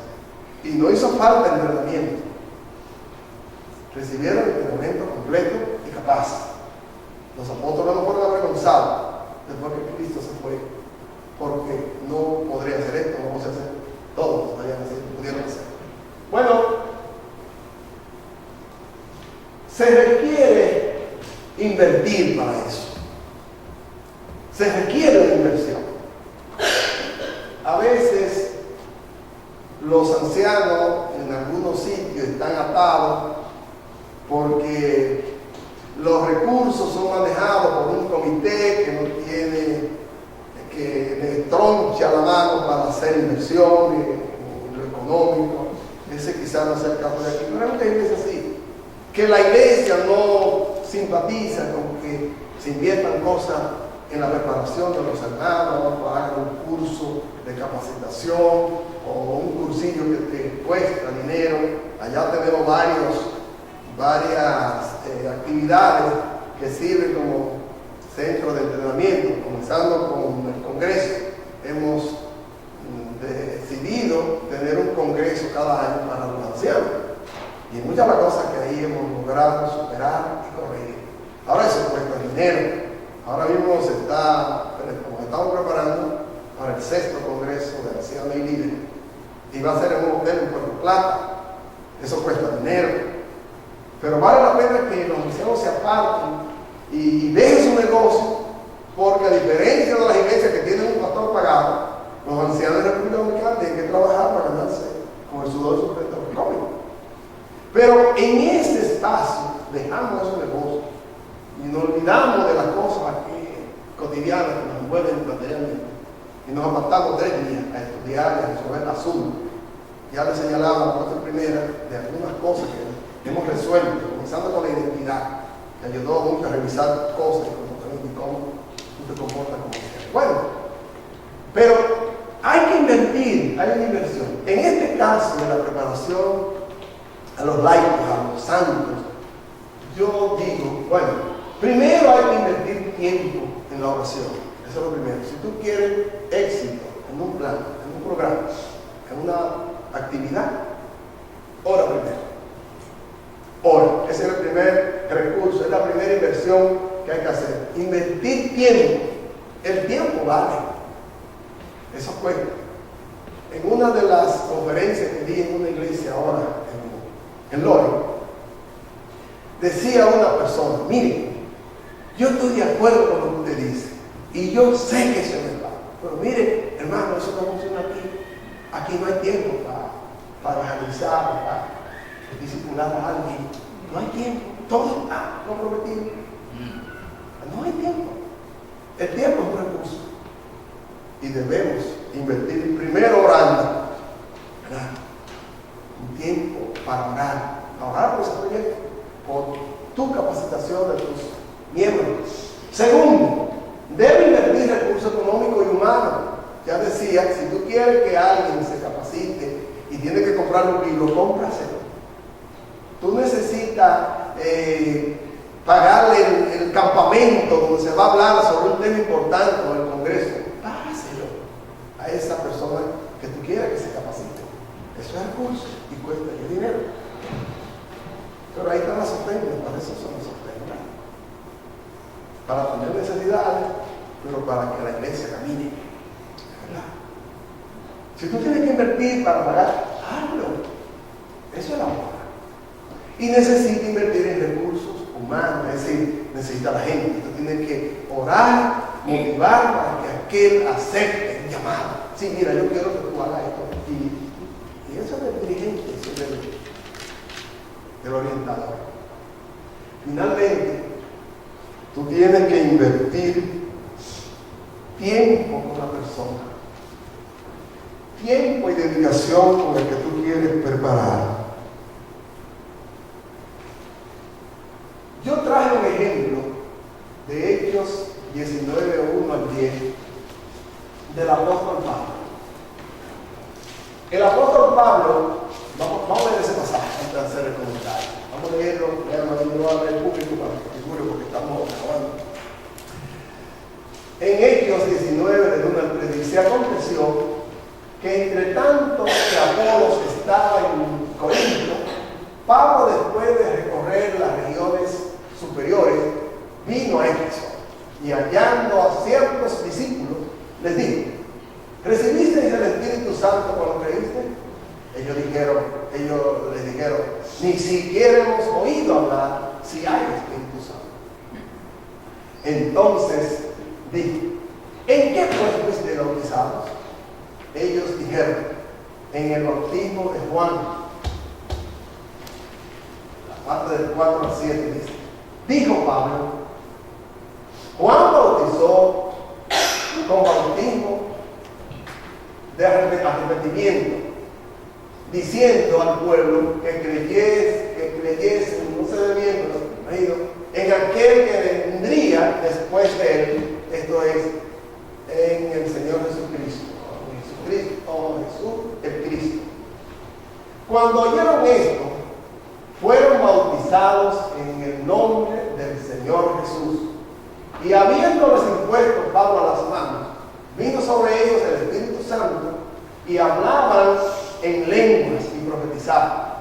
S1: Y no hizo falta entrenamiento. Recibieron el entrenamiento completo y capaz. Los apóstoles no fueron avergonzados después que Cristo se fue, porque no podría hacer esto, no podía hacer todo, pudieron se requiere invertir para eso. Se requiere una inversión. A veces los ancianos en algunos sitios están atados porque los recursos son manejados por un comité que no tiene, que le troncha la mano para hacer inversión en lo económico. Ese quizás no sea el caso de aquí, pero hay muchas iglesias así, que la iglesia no simpatiza con que se inviertan cosas en la preparación de los hermanos, para hacer un curso de capacitación o un cursillo que te cuesta dinero. Allá tenemos varias actividades que sirven como centro de entrenamiento, comenzando con el Congreso. Hemos decidido tener un Congreso cada año para los ancianos. Y muchas de las cosas que ahí hemos logrado superar y corregir. Ahora eso cuesta dinero. Ahora mismo nos estamos preparando para el 6º Congreso de Ancianos y Líderes. Y va a ser en un hotel en Puerto Plata. Eso cuesta dinero. Pero vale la pena que los ancianos se aparten y dejen su negocio, porque a diferencia de las iglesias que tienen un pastor pagado, los ancianos de la República Dominicana tienen que trabajar para ganarse con el sudor de su frente económico. Pero en este espacio dejamos esos negocios y nos olvidamos de las cosas cotidianas que nos envuelven materialmente y nos apartamos 3 días a estudiar y a resolver asuntos. Ya les señalaba la parte primera de algunas cosas que hemos resuelto, comenzando con la identidad, que ayudó mucho a revisar cosas y cómo tú te comportas como cristiano. Bueno, pero hay que invertir, hay una inversión. En este caso de la preparación a los laicos, a los santos, yo digo, bueno, primero hay que invertir tiempo en la oración. Eso es lo primero. Si tú quieres éxito en un plan, en un programa, en una actividad, ora primero. Ora. Ese es el primer recurso, es la primera inversión que hay que hacer. Invertir tiempo. El tiempo vale. Eso cuesta. En una de las conferencias que di en una iglesia ahora, en Lore, decía una persona, mire, yo estoy de acuerdo con lo que usted dice, y yo sé que eso es verdad, pero mire, hermano, eso no funciona aquí. Aquí no hay tiempo para evangelizar, para discipular a alguien. No hay tiempo, todo está comprometido. No hay tiempo. El tiempo es un recurso y debemos invertir primero orando, ¿verdad? Un tiempo para orar por ese proyecto, por tu capacitación de tus miembros. Segundo, debe invertir recursos económicos y humanos. Ya decía, si tú quieres que alguien se capacite y tiene que comprar un libro, cómpraselo. Tú necesitas pagarle el campamento donde se va a hablar sobre un tema importante en el Congreso. Págaselo a esa persona que tú quieras que se capacite. Eso es recurso y cuesta dinero. Pero ahí están las ofrendas, para eso son las ofrendas. Para tener necesidades, pero para que la iglesia camine. ¿Verdad? Si tú tienes que invertir para pagar, hazlo. Eso es la obra. Y necesita invertir en recursos humanos, es decir, necesita la gente. Tú tienes que orar, motivar para que aquel acepte el llamado. Sí, mira, yo quiero que tú hagas esto. Y eso es del dirigente, eso es del orientador. Finalmente, tú tienes que invertir tiempo con la persona. Tiempo y dedicación con el que tú quieres preparar. Yo traje un ejemplo de Hechos 19, 1 al 10 del apóstol Pablo. El apóstol Pablo, vamos a leer ese pasaje antes de hacer el comentario. Vamos a leerlo, no a leer el público para que figure porque estamos grabando. En Hechos 19, del 1 al 3, dice: aconteció que entre tanto que Apolos estaba en Corinto, Pablo, después de recorrer las regiones superiores, vino a Éfeso y hallando a ciertos discípulos, les dijo: ¿recibisteis el Espíritu Santo cuando creíste? Ellos les dijeron: ni siquiera hemos oído hablar si hay Espíritu Santo. Entonces dijo, ¿en qué pues fuiste bautizados? Ellos dijeron, en el bautismo de Juan. La parte del 4 al 7 dice, dijo Pablo, Juan bautizó con bautismo de arrepentimiento, diciendo al pueblo que creyese, no se ve bien, pero en aquel que vendría después de él, esto es, en el Señor Jesucristo. Jesús el Cristo. Cuando oyeron esto, fueron bautizados en el nombre del Señor Jesús. Y habiéndoles impuesto Pablo a las manos, vino sobre ellos el Espíritu Santo y hablaban en lenguas y profetizaban.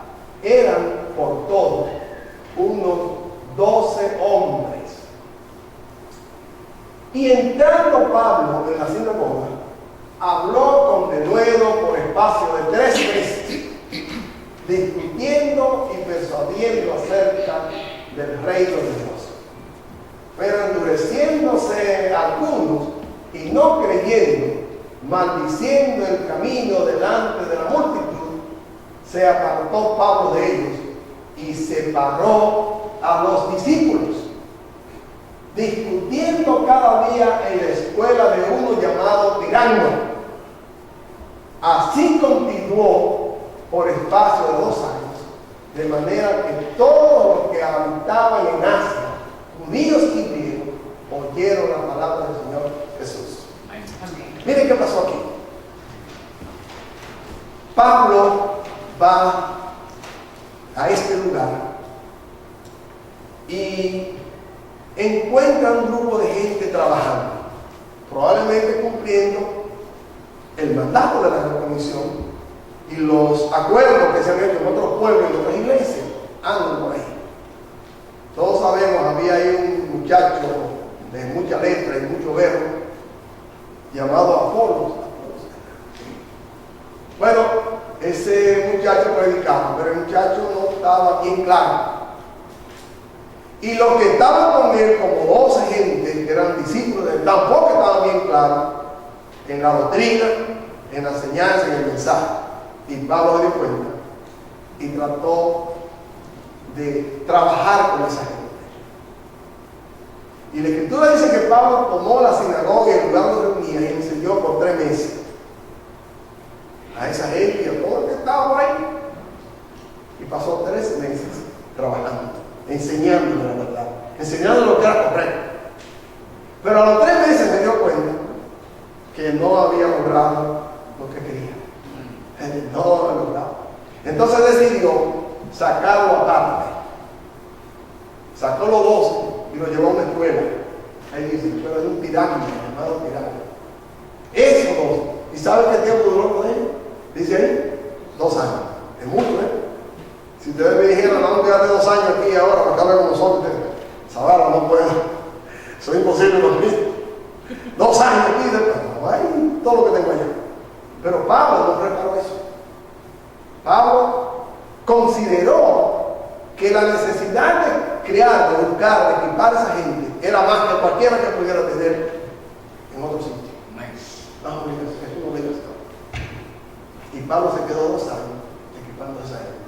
S1: Eran por todos unos 12 hombres. Y entrando Pablo en la sinagoga, habló con denuedo por espacio de 3 meses, discutiendo y persuadiendo acerca del reino de Dios. Pero endureciéndose algunos y no creyendo, maldiciendo el camino delante de la multitud, se apartó Pablo de ellos y separó a los discípulos, discutiendo cada día en la escuela de uno llamado Tirano. Así continuó por espacio de 2 años, de manera que todos los que habitaban en Asia, judíos y griegos, oyeron la palabra del Señor Jesús. Miren qué pasó aquí. Pablo va a este lugar y encuentra un grupo de gente trabajando, probablemente cumpliendo el mandato de la comisión y los acuerdos que se han hecho en otros pueblos y en otras iglesias. Andan por ahí. Todos sabemos, había ahí un muchacho de mucha letra y mucho verbo llamado Apolos. Bueno, ese muchacho predicaba, pero el muchacho no estaba bien claro. Y los que estaban con él, como 12 gente que eran discípulos de él, tampoco estaban bien claros en la doctrina, en la enseñanza, en el mensaje. Y Pablo se dio cuenta y trató de trabajar con esa gente. Y la Escritura dice que Pablo tomó la sinagoga y el lugar donde reunía y enseñó por 3 meses a esa gente y a todo el que estaba por ahí. Y pasó 3 meses trabajando, enseñándole la verdad, enseñándole lo que era correcto. Pero a los 3 meses se dio cuenta que no había logrado lo que quería. No lo lograba. Entonces decidió sacarlo aparte. Sacó los 12 y lo llevó a una escuela. Ahí dice, pero es un tirano, llamado tirano. Esos 12. ¿Y sabe qué tiempo duró con ellos? Dice ahí, 2 años. Es mucho, ¿eh? Si ustedes me dijeran, vamos a quedarte 2 años aquí ahora para que hable con nosotros, saberlo, no puedo. Eso es imposible para mí. 2 años aquí, no hay todo lo que tengo allá. Pero Pablo no preparó eso. Pablo consideró que la necesidad de crear, de buscar, de equipar a esa gente era más que cualquiera que pudiera tener en otro sitio. Es una obligación. Y Pablo se quedó 2 años equipando a esa gente.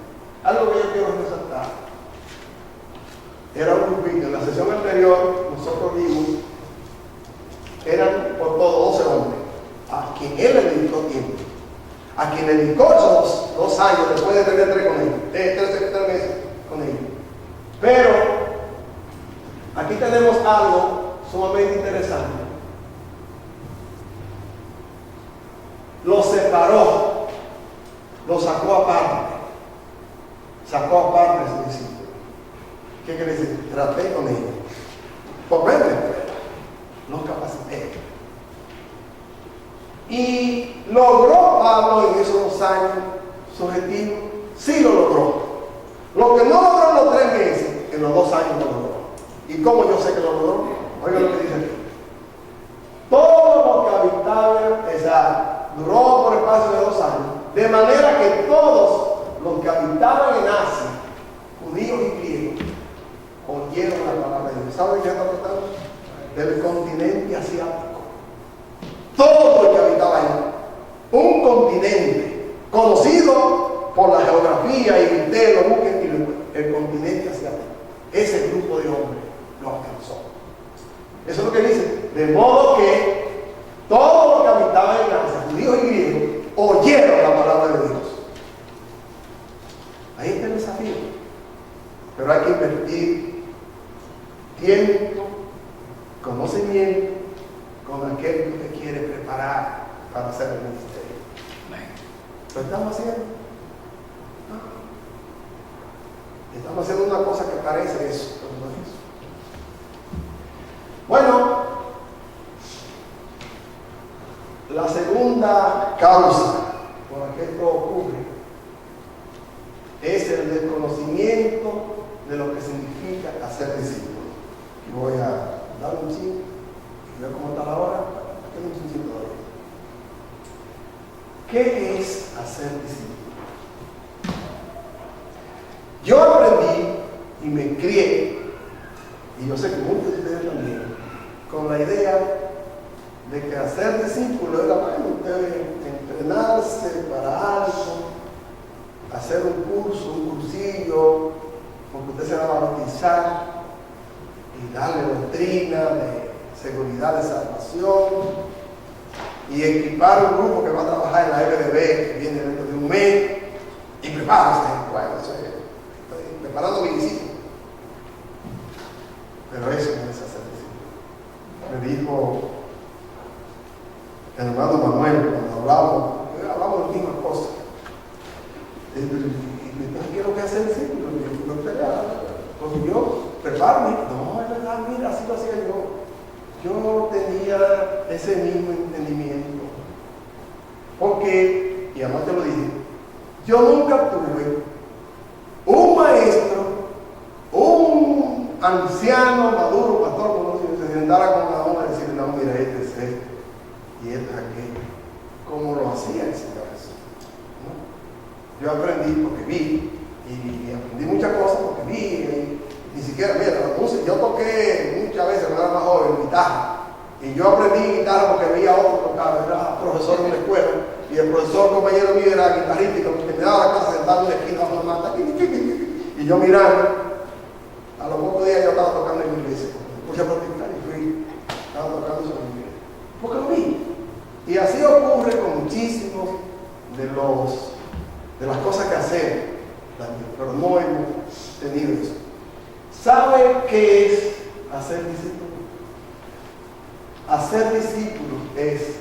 S1: Algo que yo quiero resaltar. Era un grupito. En la sesión anterior nosotros vimos, eran por todo 12 hombres, a quien él le dedicó tiempo, a quien le dedicó esos 2 años después de tener 3 con ellos, 3 meses con ellos. Pero aquí tenemos algo sumamente interesante. Lo separó, lo sacó aparte, a ese discípulo. ¿Qué quiere decir? Traté con ellos, por medio de prueba, los capacité. Y logró Pablo en esos 2 años su objetivo. Sí lo logró. Lo que no logró en los 3 meses, en los 2 años lo logró. ¿Y cómo yo sé que lo logró? Oiga lo que dice aquí. Todo lo que habitaba esa duró por espacio de 2 años, de manera que todos los que habitaban en Asia, judíos y griegos, oyeron la palabra de Dios. ¿Saben de qué está tratando? Del continente asiático. Todo el que habitaba ahí. Un continente conocido por la geografía y usted lo busquen y el continente asiático. Ese grupo de hombres lo alcanzó. Eso es lo que dice. De modo que todos los que habitaban en Asia, judíos y griegos, oyeron la palabra de Dios. Ahí está el desafío. Pero hay que invertir tiempo, conocimiento con aquel que usted quiere preparar para hacer el ministerio. ¿Lo estamos haciendo? No. Estamos haciendo una cosa que parece eso, pero no es eso. Bueno, la segunda causa por la que esto ocurre es el desconocimiento de lo que significa hacer discípulos. Y voy a dar un chin y ver cómo está la hora. Tengo un chin todavía. ¿Qué es hacer discípulos? Yo aprendí y me crié, y yo sé que muchos de ustedes también, con la idea de que hacer discípulos era, bueno, usted entrenarse para algo, hacer un curso, un cursillo, porque usted se va a bautizar y darle doctrina de seguridad de salvación y equipar un grupo que va a trabajar en la FDB que viene dentro de un mes y prepárese. Bueno, estoy preparando mi discípulo. Pero eso no es hacer discípulo. Me dijo el hermano Manuel cuando hablamos de las mismas cosas. Y entonces, ¿qué es lo que hace el discípulo? Porque yo preparo. No, es verdad, mira, así lo hacía yo. Yo tenía ese mismo entendimiento. Porque, y además te lo dije, yo nunca tuve un maestro, un anciano, maduro, pastor, como si se sentara con una hoja y decirle, no, mira, este es este, y este es aquello. Como lo hacía el Señor Jesús. ¿No? Yo aprendí porque vi, y aprendí muchas cosas porque vi, y ni siquiera, mira, yo toqué muchas veces cuando era más joven guitarra, y yo aprendí guitarra porque veía a otro tocar, era profesor en una escuela, y el profesor compañero mío era guitarrista, y que me daba la clase sentado en la esquina bajo una mata, y yo mirando, a los pocos días yo estaba tocando en mi iglesia, me puse a practicar y estaba tocando sobre mi iglesia, porque lo vi. Y así ocurre con muchísimos de las cosas que hacemos, pero no hemos tenido eso. ¿Sabe qué es hacer discípulos? Hacer discípulos es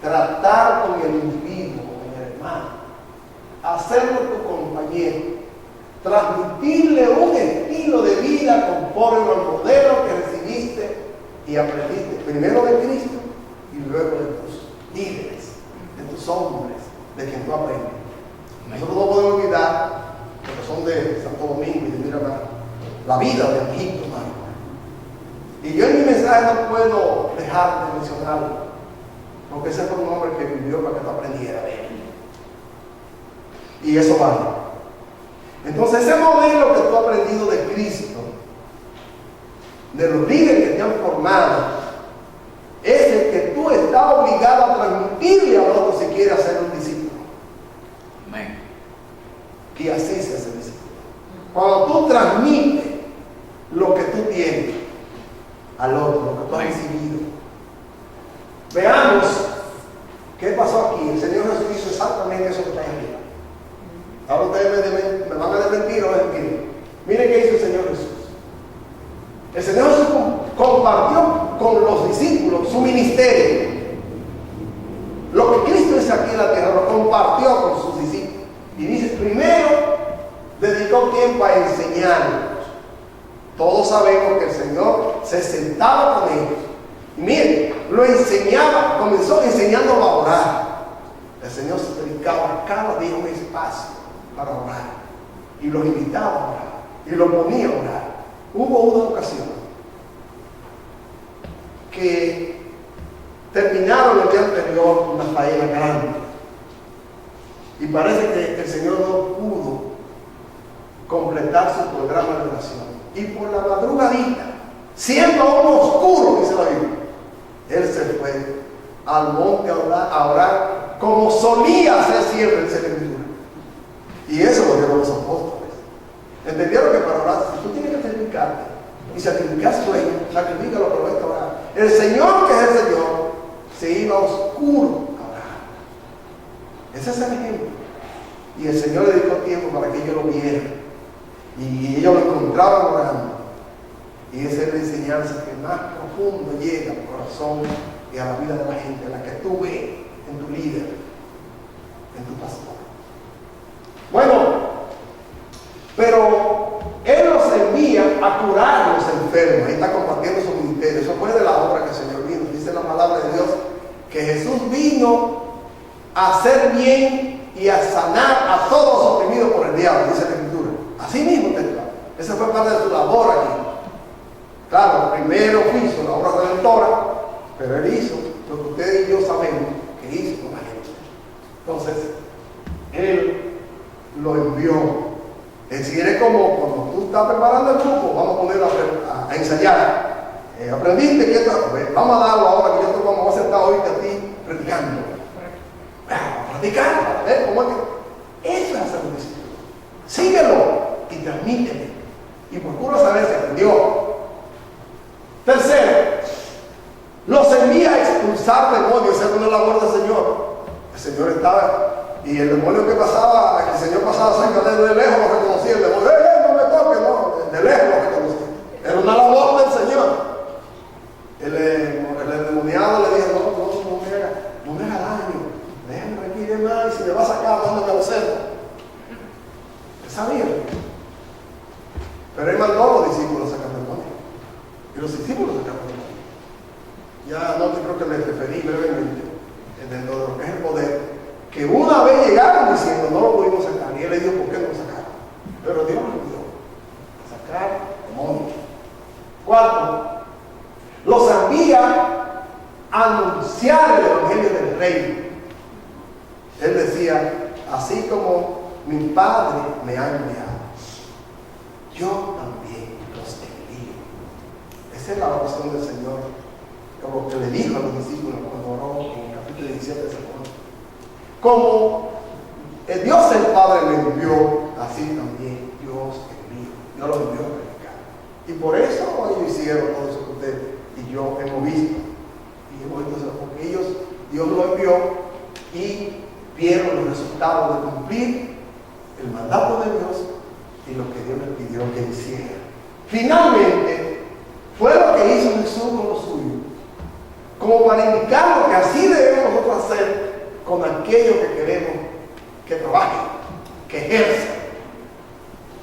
S1: tratar con el individuo, con el hermano, hacerlo tu compañero, transmitirle un estilo de vida conforme al modelo que recibiste y aprendiste, primero de Cristo y luego de tus líderes, de tus hombres, de quien tú aprendes. Nosotros no podemos olvidar, porque son de Santo Domingo y de Miramar, la vida de Egipto, hermano. Y yo en mi mensaje no puedo dejar de mencionarlo, porque ese fue un hombre que vivió para que tú aprendieras de él. Y eso vale. Entonces ese modelo que tú has aprendido de Cristo, de los líderes que te han formado, es el que tú estás obligado a transmitirle al otro si quieres hacer un discípulo.
S2: Amén.
S1: Y así se hace discípulo. Cuando tú transmites lo que tú tienes al otro, lo que tú has recibido. Veamos qué pasó aquí. El Señor Jesús hizo exactamente eso que está ahí. Ahora ustedes me van a desmentir o desmentir. Miren qué hizo el Señor Jesús. El Señor Jesús compartió con los discípulos su ministerio. Lo que Cristo hizo aquí en la tierra lo compartió con sus discípulos. Y dice, primero dedicó tiempo a enseñarlos. Todos sabemos que el Señor se sentaba con ellos. Y miren, lo enseñaba, comenzó enseñándolo a orar. El Señor se dedicaba cada día un espacio para orar. Y los invitaba a orar. Y los ponía a orar. Hubo una ocasión que terminaron el día anterior una faena grande. Y parece que el Señor no pudo completar su programa de oración. y por la madrugadita, siendo aún oscuro, dice la Biblia, él se fue al monte a orar como solía hacer siempre, dice la Escritura. Y eso lo dieron los apóstoles. Entendieron que para orar, si tú tienes que sacrificarte y sacrificar sueños, sacrifícalo, pero vete a orar. El Señor, que es el Señor, se iba oscuro a orar. Ese es el ejemplo. Y el Señor le dedicó tiempo para que ellos lo vieran. Y ellos lo encontraban orando. Y esa es la enseñanza que más profundo llega al corazón y a la vida de la gente, la que tú ves en tu líder, en tu pastor. Bueno, pero Él los envía a curar a los enfermos. Ahí está compartiendo su ministerio. Eso fue de la obra que el Señor vino. Dice la palabra de Dios que Jesús vino a hacer bien y a sanar a todos los oprimidos por el diablo, dice la Escritura. Así mismo está claro. Esa fue parte de su labor aquí. Claro, primero hizo la obra redentora, pero Él hizo lo que ustedes y yo sabemos que hizo con la gente. Entonces, Él lo envió. Es decir, es como cuando tú estás preparando el grupo, vamos a ponerlo a ensayar. Aprendiste que esto, vamos a darlo ahora, que nosotros vamos a sentar hoy a ti predicando. Practicando, ¿cómo es que? Eso es hacer un discípulo. Síguelo y transmítele. Y procura saber si aprendió. Tercero, los envía a expulsar demonios. Esa es una labor del Señor. El Señor estaba, y el demonio que pasaba, el Señor pasaba cerca de lejos, lo reconocía. El demonio, no me toques, no, de lejos lo reconocía. Era una labor del Señor. El endemoniado le dijo, no me haga daño, déjame aquí de más, y si me va a sacar, mándame a los cerdos. Él sabía. Pero Él mandó a los discípulos a sacar demonios. Y los discípulos sacaron demonios. Ya no te creo que les referí brevemente en lo que es el poder, que una vez llegaron diciendo, no lo pudimos sacar, y Él le dijo, ¿por qué no lo sacaron? Pero Dios lo dio a sacar demonios. Cuarto, los envía a anunciar el evangelio del reino. Él decía, así como mi Padre me ha enviado, yo también los envío. Esa es la oración del Señor, como que le dijo a los discípulos cuando oró en el capítulo 17 de San Juan. Como Dios el Padre me envió, así también Dios envió. Dios los envió a predicar. Y por eso ellos hicieron todo eso que ustedes y yo hemos visto. Y hemos visto eso porque ellos, Dios lo envió y vieron los resultados de cumplir el mandato de Dios y lo que Dios les pidió que hicieran. Finalmente, fue lo que hizo Jesús con los suyos, como para indicarnos que así debemos nosotros hacer con aquellos que queremos que trabajen, que ejerzan.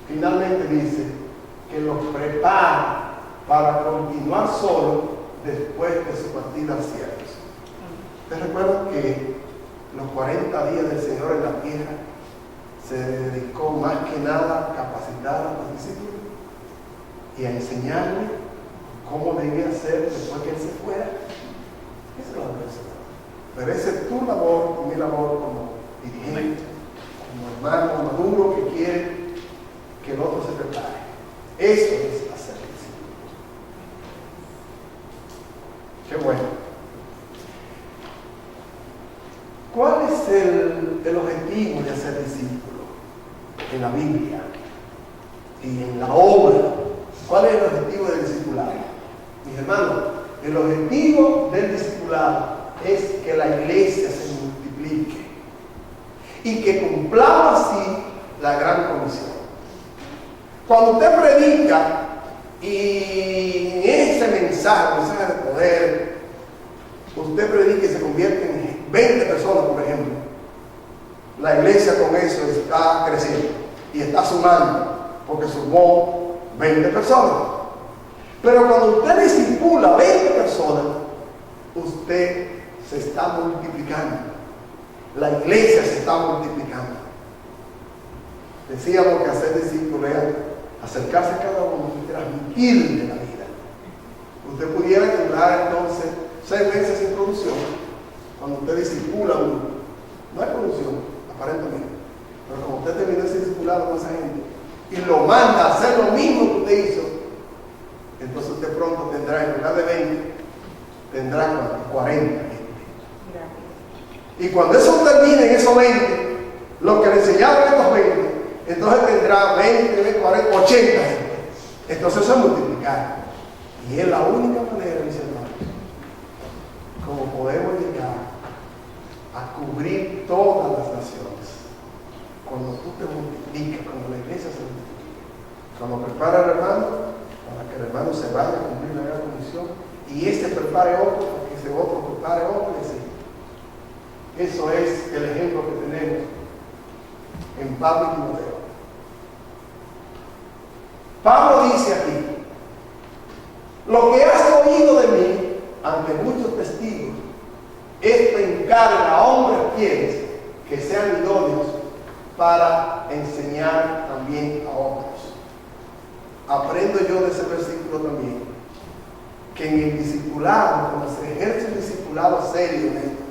S1: Finalmente dice que los prepara para continuar solo después de su partida al cielo. ¿Ustedes recuerdan que los 40 días del Señor en la tierra se dedicó más que nada a capacitar a los discípulos y a enseñarles cómo debía ser después que Él se fuera? Esa es la labor del Señor. Pero esa es tu labor y mi labor como dirigente, como hermano maduro que quiere que el otro se prepare. Eso es hacer discípulos. Qué bueno. ¿Cuál es el objetivo de hacer discípulos en la Biblia y en la obra? ¿Cuál es el objetivo del discipulado? Mis hermanos, el objetivo del discipulado es que la iglesia se multiplique y que cumplamos así la gran comisión. Cuando usted predica y en ese mensaje de poder, usted predica y se convierte en 20 personas, por ejemplo, la iglesia con eso está creciendo y está sumando, porque sumó 20 personas. Pero cuando usted discipula 20 personas, usted se está multiplicando. La iglesia se está multiplicando. Decíamos que hacer discípulos es acercarse a cada uno y transmitirle la vida. Usted pudiera durar entonces 6 meses sin producción. Cuando usted discipula uno, no hay producción, aparentemente. Pero cuando usted termina ese discipulado con esa gente y lo manda a hacer lo mismo que usted hizo, tendrá 40 gente. Y cuando eso termine en esos 20, lo que le enseñaron estos 20, entonces tendrá 20, 40, 80 gente. Entonces eso es multiplicar. Y es la única manera, mis hermanos, como podemos llegar a cubrir todas las naciones. Cuando tú te multiplicas, cuando la iglesia se multiplica, cuando prepara al hermano, para que el hermano se vaya a cumplir la gran comisión, y este prepare otro, para que ese otro prepare otro, y así. Eso es el ejemplo que tenemos en Pablo y Timoteo. Pablo dice aquí: lo que has oído de mí ante muchos testigos, esto encarga a hombres fieles que sean idóneos para enseñar también a otros. Aprendo yo de ese versículo también que en el discipulado, cuando se ejerce el discipulado serio en esto,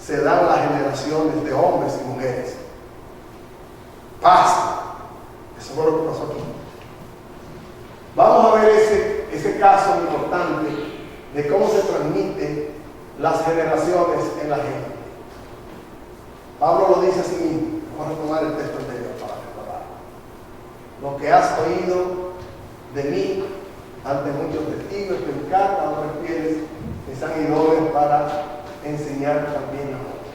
S1: se dan las generaciones de hombres y mujeres. Pasa. Eso fue lo que pasó aquí. Vamos a ver ese caso importante de cómo se transmiten las generaciones en la gente. Pablo lo dice así mismo. Vamos a retomar el texto anterior para recordar. Lo que has oído de mí ante muchos testigos, que encarga a hombres fieles que sean idóneos para enseñar también a otros.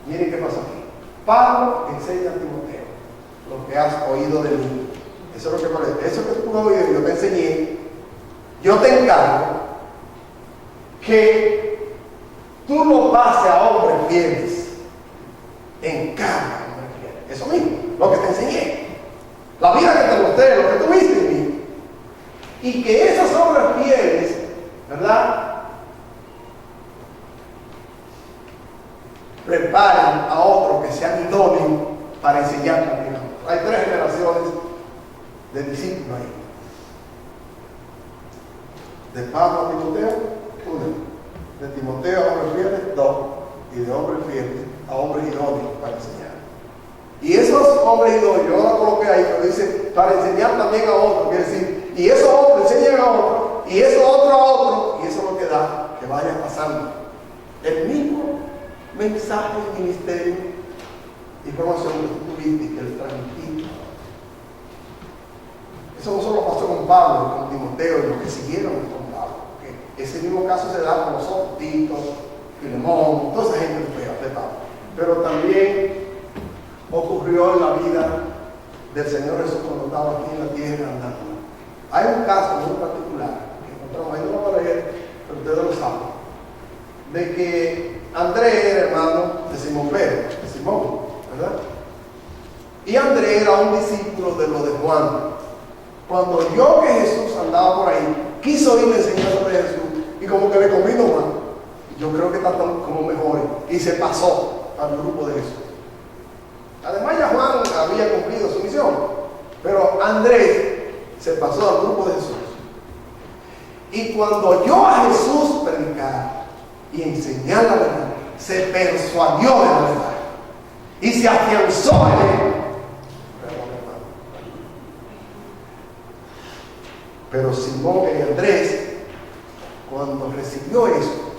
S1: Miren qué pasó aquí. Pablo enseña a Timoteo lo que has oído de mí. Eso es lo que parece. Eso que tú has oído, yo te enseñé. Yo te encargo que tú lo pases a hombres fieles. Encarga a hombres fieles. Eso mismo, lo que te enseñé. La vida que te mostré, lo que tú viste en mí. Y que esos hombres fieles, ¿verdad?, preparen a otros que sean idóneos para enseñar también a otros. Hay 3 generaciones de discípulos ahí. De Pablo a Timoteo, 1. De Timoteo a hombres fieles, 2. Y de hombres fieles a hombres idóneos para enseñar. Y esos hombres idóneos, yo lo coloqué ahí, pero dice para enseñar también a otros. Quiere decir, y esos otros enseñan a otros, y esos otros a otros, y eso es lo que da que vaya pasando el mismo mensaje, ministerio, información que tú tuviste y que le transmitiste. Eso no solo pasó con Pablo, con Timoteo y los que siguieron con Pablo. Ese mismo caso se da con nosotros, Tito, Filemón, toda esa gente de Pablo. Pero también ocurrió en la vida del Señor Jesús cuando estaba aquí en la tierra andando. Hay un caso muy particular que encontramos ahí, no lo voy a leer, pero ustedes lo saben, de que Andrés era hermano de Simón Pedro, de Simón, ¿verdad? Y Andrés era un discípulo de lo de Juan. Cuando oyó que Jesús andaba por ahí, quiso ir a enseñar sobre Jesús y como que le convino Juan. Yo creo que está como mejor y se pasó al grupo de Jesús. Además ya Juan había cumplido su misión, pero Andrés se pasó al grupo de Jesús. Y cuando oyó a Jesús predicar y enseñar la verdad, se persuadió de la verdad y se afianzó en él. Pero Simón y Andrés, cuando recibió eso,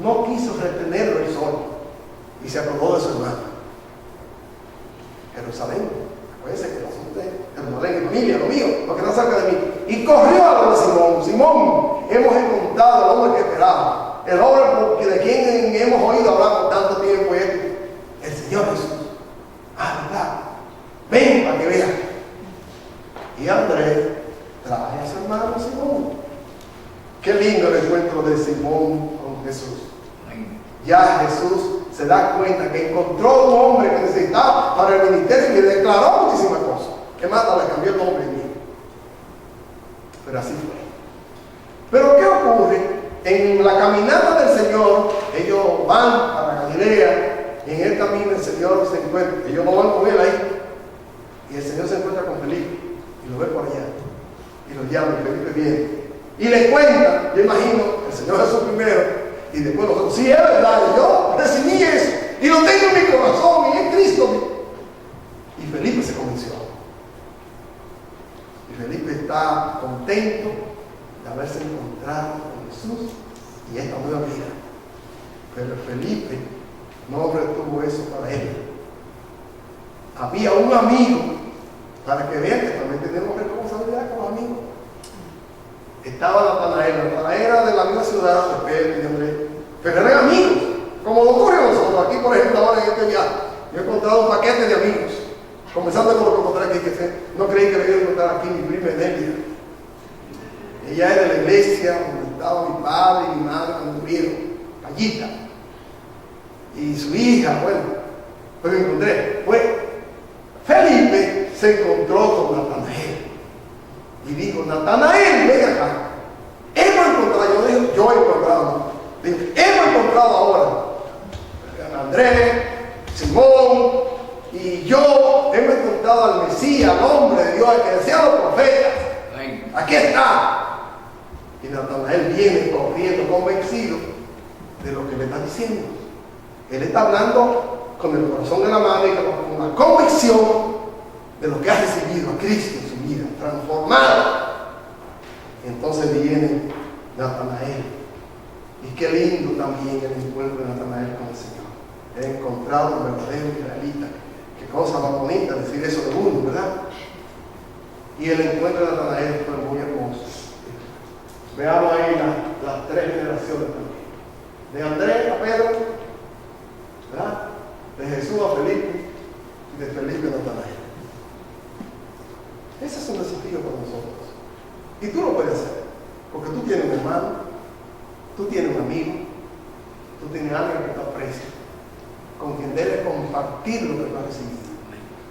S1: no quiso retenerlo él solo y se acordó de su hermano. Jerusalén, acuérdense que el asunto es Jerusalén, familia, lo mío, lo que está cerca de mí. Y corrió a lo de Simón. Simón, hemos encontrado al hombre que esperaba, el hombre de quien hemos oído hablar por tanto tiempo, el Señor Jesús. Ah, ¿verdad? Ven para que vean. Y Andrés trae a su hermano Simón. Qué lindo el encuentro de Simón con Jesús. Ya Jesús se da cuenta que encontró un hombre que necesitaba para el ministerio y le declaró muchísimas cosas. Que más le cambió el nombre en mí. Pero así fue. Pero ¿qué ocurre? En la caminata del Señor, ellos van para Galilea y en el camino el Señor se encuentra. Ellos no van con él ahí. Y el Señor se encuentra con Felipe y lo ve por allá. Y lo llama y Felipe viene. Y le cuenta, yo imagino, el Señor Jesús primero. Y después nosotros, sí, es verdad, yo recibí eso y lo tengo en mi corazón y es Cristo. Y Felipe se convenció. Y Felipe está contento de haberse encontrado con Jesús y esta nueva vida. Pero Felipe no retuvo eso para él. Había un amigo, para que vean que también tenemos responsabilidad con los amigos. Estaba Natanael era de la misma ciudad de Pedro y de Andrés, pero eran amigos, como lo ocurre a nosotros. Aquí, por ejemplo, ahora en este viaje, yo he encontrado un paquete de amigos, comenzando con lo que encontré aquí, que no creí que le iba a encontrar aquí mi prima Enelia. Ella es de la iglesia donde estaba mi padre y mi madre cuando murieron, Payita. Y su hija, bueno, pues me encontré. Pues Felipe se encontró con Natanael y dijo: Natanael, ven acá. Hemos encontrado, yo he encontrado, digo, hemos encontrado ahora Andrés, Simón y yo hemos encontrado al Mesías, al hombre de Dios, al que decían los profetas. Aquí está. Y Natanael viene corriendo, convencido de lo que le está diciendo. Él está hablando con el corazón de la mano y con la convicción de lo que ha recibido a Cristo en su vida, transformado. Entonces viene Natanael. Y qué lindo también el encuentro de Natanael con el Señor. He encontrado un verdadero israelita. Qué cosa más bonita decir eso de uno, ¿verdad? Y el encuentro de Natanael fue muy hermoso. Veamos ahí las tres generaciones también. De Andrés a Pedro, ¿verdad? De Jesús a Felipe y de Felipe a Natanael. Ese es un desafío para nosotros. Y tú lo puedes hacer, porque tú tienes un hermano, tú tienes un amigo, tú tienes alguien que te aprecia, con quien debes compartir lo que tú has recibido,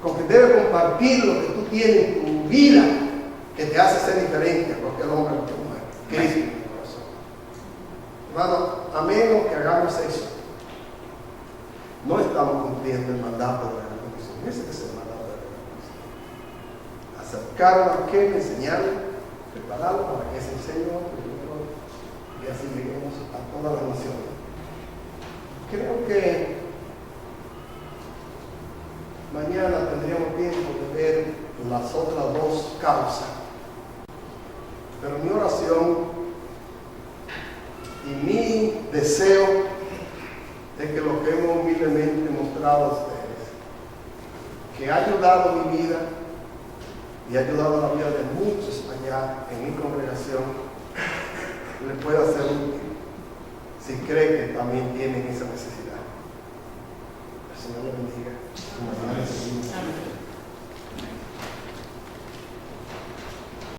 S1: con quien debes compartir lo que tú tienes en tu vida, que te hace ser diferente a cualquier hombre o mujer. Cristo en tu corazón. Hermano, a menos que hagamos eso, no estamos cumpliendo el mandato de la Revolución. Ese es el mandato de la Revolución. Acercarlo a aquel, enseñarlo, prepararlo para que ese Señor y así lleguemos a todas las naciones. Creo que mañana tendríamos tiempo de ver las otras dos causas. Pero mi oración y mi deseo es que lo que hemos humildemente mostrado a ustedes, que ha ayudado mi vida y ha ayudado la vida de muchos allá en mi congregación, le pueda ser útil si cree que también tienen esa necesidad. El Señor le bendiga.